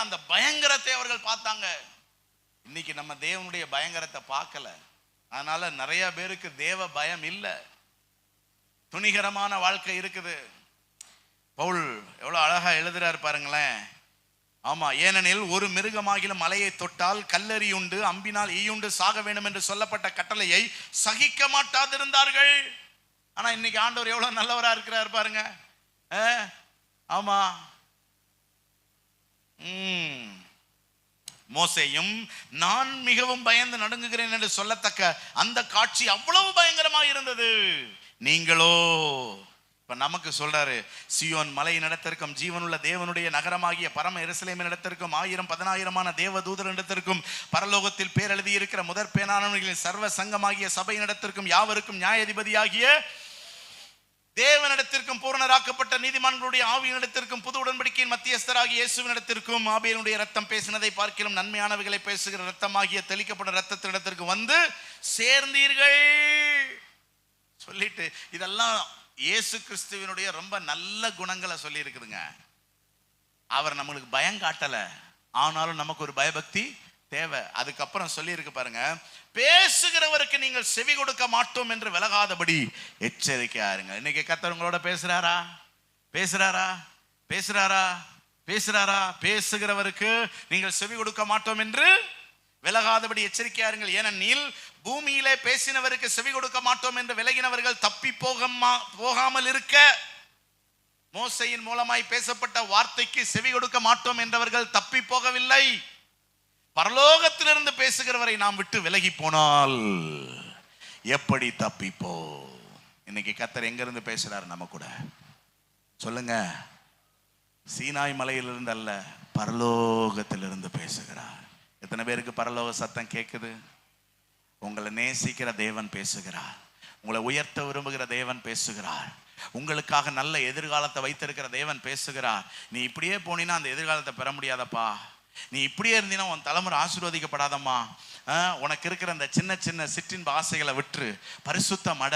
அந்த பயங்கரத்தை அவர்கள் பார்த்தாங்க. இன்னைக்கு நம்ம தேவனுடைய பயங்கரத்தை பார்க்கல. அதனால நிறைய பேருக்கு தேவ பயம் இல்லை, துணிகரமான வாழ்க்கை இருக்குது. பவுல் எவ்வளவு அழகா எழுதுறாரு பாருங்களேன். ஆமா, ஏனெனில் ஒரு மிருகமாகிலும் மலையை தொட்டால் கல்லெறி உண்டு, அம்பினால் ஈயுண்டு சாக வேண்டும் என்று சொல்லப்பட்ட கட்டளையை சகிக்க மாட்டாதிருந்தார்கள். ஆனா இன்னைக்கு ஆண்டவர் எவ்வளவு நல்லவரா இருக்கிறார் பாருங்க. ஆமா, மோசேயும் நான் மிகவும் பயந்து நடுங்குகிறேன் என்று சொல்லத்தக்க அந்த காட்சி அவ்வளவு பயங்கரமாக இருந்தது. நீங்களோ இப்ப நமக்கு சொல்றாரு, சியோன் மலை நடத்திற்கும் ஜீவனுள்ள தேவனுடைய நகரமாகிய பரம எருசலேமின் இடத்திற்கும் 1000-10,000 தேவ தூதர் இடத்திற்கும் பரலோகத்தில் பேர் எழுதி இருக்கிற முதற் பேனானவர்களின் சர்வ சங்கமாகிய சபை நடத்திற்கும் யாவருக்கும் நியாயாதிபதியாகிய தேவனிடத்திற்கும் பூரணராக்கப்பட்ட நீதிமான்களுடைய ஆவியினிடத்திற்கும் புது உடன்படிக்கையின் மத்தியஸ்தராகிய இயேசுவினிடத்திற்கும் ஆபேலுடைய ரத்தம் பேசினதை பார்க்கிலும் நன்மையானவைகளை பேசுகிற ரத்தமாகிய தெளிக்கப்பட்ட ரத்தத்தினிடத்திற்கு வந்து சேர்ந்தீர்கள் சொல்லிட்டு, இதெல்லாம் இயேசு கிறிஸ்துவினுடைய ரொம்ப நல்ல குணங்களை சொல்லி இருக்குதுங்க. அவர் நம்மளுக்கு பயம் காட்டல, ஆனாலும் நமக்கு ஒரு பயபக்தி தேவை. அதுக்கப்புறம் சொல்லி இருக்கு பாருங்க, பேசுகிறவருக்கு நீங்கள் செவி கொடுக்க மாட்டோம் என்று விலகாதபடி எச்சரிக்கையா இருங்க. இன்னைக்கு கர்த்தர் உங்களோட பேசுறாரா? பேசுறாரா? பேசுறாரா? பேசுறாரா? பேசுகிறவருக்கு நீங்கள் செவி கொடுக்க மாட்டோம் என்று விலகாதபடி எச்சரிக்கையா இருங்கள். ஏனெனில் பூமியிலே பேசினவருக்கு செவி கொடுக்க மாட்டோம் என்று விலகினவர்கள் தப்பி போகாமல் இருக்க, மோசையின் மூலமாய் பேசப்பட்ட வார்த்தைக்கு செவி கொடுக்க மாட்டோம் என்றவர்கள் தப்பி போகவில்லை. பரலோகத்திலிருந்து பேசுகிறவரை நாம் விட்டு விலகி போனால் எப்படி தப்பிப்போ? இன்னைக்கு கர்த்தர் எங்க இருந்து பேசுறாரு நம்ம கூட சொல்லுங்க? சீனாய் மலையிலிருந்து அல்ல, பரலோகத்திலிருந்து பேசுகிறார். எத்தனை பேருக்கு பரலோக சத்தம் கேட்குது? உங்களை நேசிக்கிற தேவன் பேசுகிறார். உங்களை உயர்த்த விரும்புகிற தேவன் பேசுகிறார். உங்களுக்காக நல்ல எதிர்காலத்தை வைத்திருக்கிற தேவன் பேசுகிறார். நீ இப்படியே போனீன்னா அந்த எதிர்காலத்தை பெற முடியாதப்பா. நீ இப்படியே இருந்தீன்னா உன் தலைமுறை ஆசீர்வதிக்கப்படாதம்மா. உனக்கு இருக்கிற அந்த சின்ன சின்ன சிற்றின்ப ஆசைகளை விட்டு பரிசுத்த மட,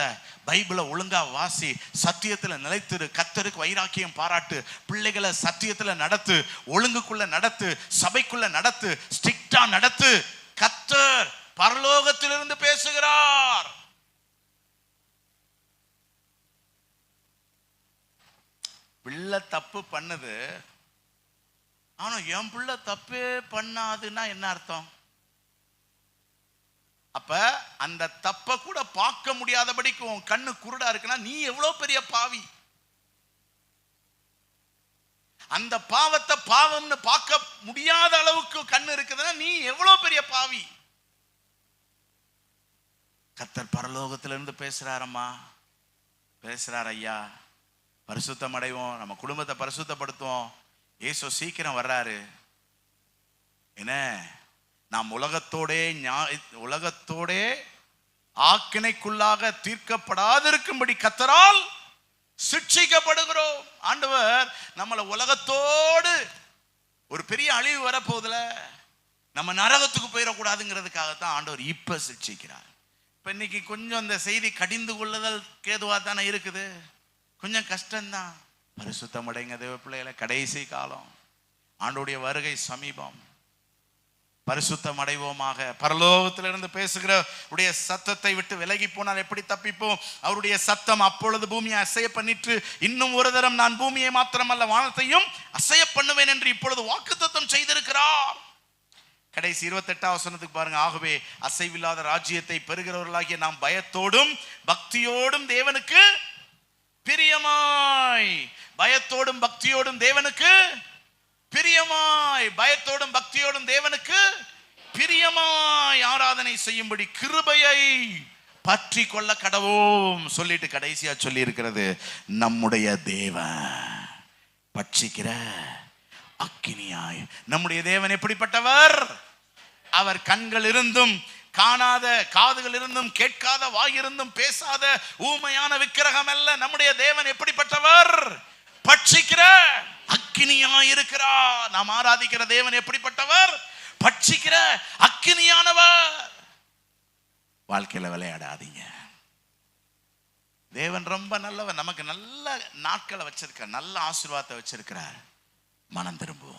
பைபிளை ஒழுங்கா வாசி, சத்தியத்துல நிலைத்திரு, கர்த்தருக்கு வைராக்கியம் பாராட்டு, பிள்ளைகளை சத்தியத்துல நடத்து, ஒழுங்குக்குள்ள நடத்து, சபைக்குள்ள நடத்து, ஸ்ட்ரிக்டா நடத்து. கர்த்தர் பரலோகத்திலிருந்து பேசுகிறார். பிள்ளை தப்பு பண்ணுது, ஆனா என் பிள்ளை தப்பே பண்ணாதுன்னா என்ன அர்த்தம்? அப்ப அந்த தப்ப கூட பார்க்க முடியாதபடிக்கு உன் கண்ணு குருடா இருக்குன்னா நீ எவ்வளவு பெரிய பாவி. அந்த பாவத்தை பாவம்னு பார்க்க முடியாத அளவுக்கு கண்ணு இருக்குதுன்னா நீ எவ்வளவு பெரிய பாவி. கர்த்தர் பரலோகத்திலிருந்து பேசுறாரம்மா, பேசுறார். ஐயா, பரிசுத்தம் அடைவோம், நம்ம குடும்பத்தை பரிசுத்தப்படுத்துவோம். இயேசு சீக்கிரம் வர்றாரு. என்ன, நாம் உலகத்தோடே ஆக்கினைக்குள்ளாக தீர்க்கப்படாதிருக்கும்படி கர்த்தரால் சிட்சிக்கப்படுகிறோம். ஆண்டவர் நம்மளை உலகத்தோடு ஒரு பெரிய அழிவு வரப்போதுல நம்ம நரகத்துக்கு போயிடக்கூடாதுங்கிறதுக்காகத்தான் ஆண்டவர் இப்ப சிட்சிக்கிறார். இப்ப இன்னைக்கு கொஞ்சம் இந்த செய்தி கடிந்து கொள்ளுதல் கேதுவா தானே இருக்குது, கொஞ்சம் கஷ்டம்தான். பரிசுத்தம் அடைங்க தேவ பிள்ளைகளை, கடைசி காலம், ஆண்டோடைய வருகை சமீபம். பரிசுத்தம் அடைவோமாக. பரலோகத்திலிருந்து பேசுகிற உடைய சத்தத்தை விட்டு விலகி போனால் எப்படி தப்பிப்போம்? அவருடைய சத்தம் அப்பொழுது பூமியை அசைய பண்ணிட்டு, இன்னும் ஒரு தரம் நான் பூமியை மாத்திரமல்ல வானத்தையும் அசைய பண்ணுவேன் என்று இப்பொழுது வாக்குத்தத்தம் செய்திருக்கிறார். கடைசி 28ஆம் வசனத்துக்கு பாருங்க. ஆகவே அசைவில்லாத ராஜ்யத்தை பெறுகிறவர்களாகிய நாம் பயத்தோடும் பக்தியோடும் தேவனுக்கு பிரியமாய், பயத்தோடும் பக்தியோடும் தேவனுக்கு பிரியமாய், பயத்தோடும் பக்தியோடும் தேவனுக்கு பிரியமாய் ஆராதனை செய்யும்படி கிருபையை பற்றி கொள்ள கடவோம் சொல்லிட்டு கடைசியா சொல்லி இருக்கிறது, நம்முடைய தேவன் பட்சிக்கிற அக்கினியாய். நம்முடைய தேவன் எப்படிப்பட்டவர்? அவர் கண்கள் இருந்தும் காணாத, காதுகள் இருந்தும் கேட்காத, வாயிருந்தும் பேசாத ஊமையான விக்கிரகம் அல்ல. நம்முடைய தேவன் எப்படிப்பட்டவர்? பட்சிக்கிற அக்கினியாய் இருக்கிறார். நாம் ஆராதிக்கிற தேவன் எப்படிப்பட்டவர்? பட்சிக்கிற அக்கினியானவர். வாழ்க்கையில விளையாடாதீங்க. தேவன் ரொம்ப நல்லவர். நமக்கு நல்ல நாட்களை வச்சிருக்கார், நல்ல ஆசீர்வாதத்தை வச்சிருக்கிறார். மனம் திரும்புவோம்.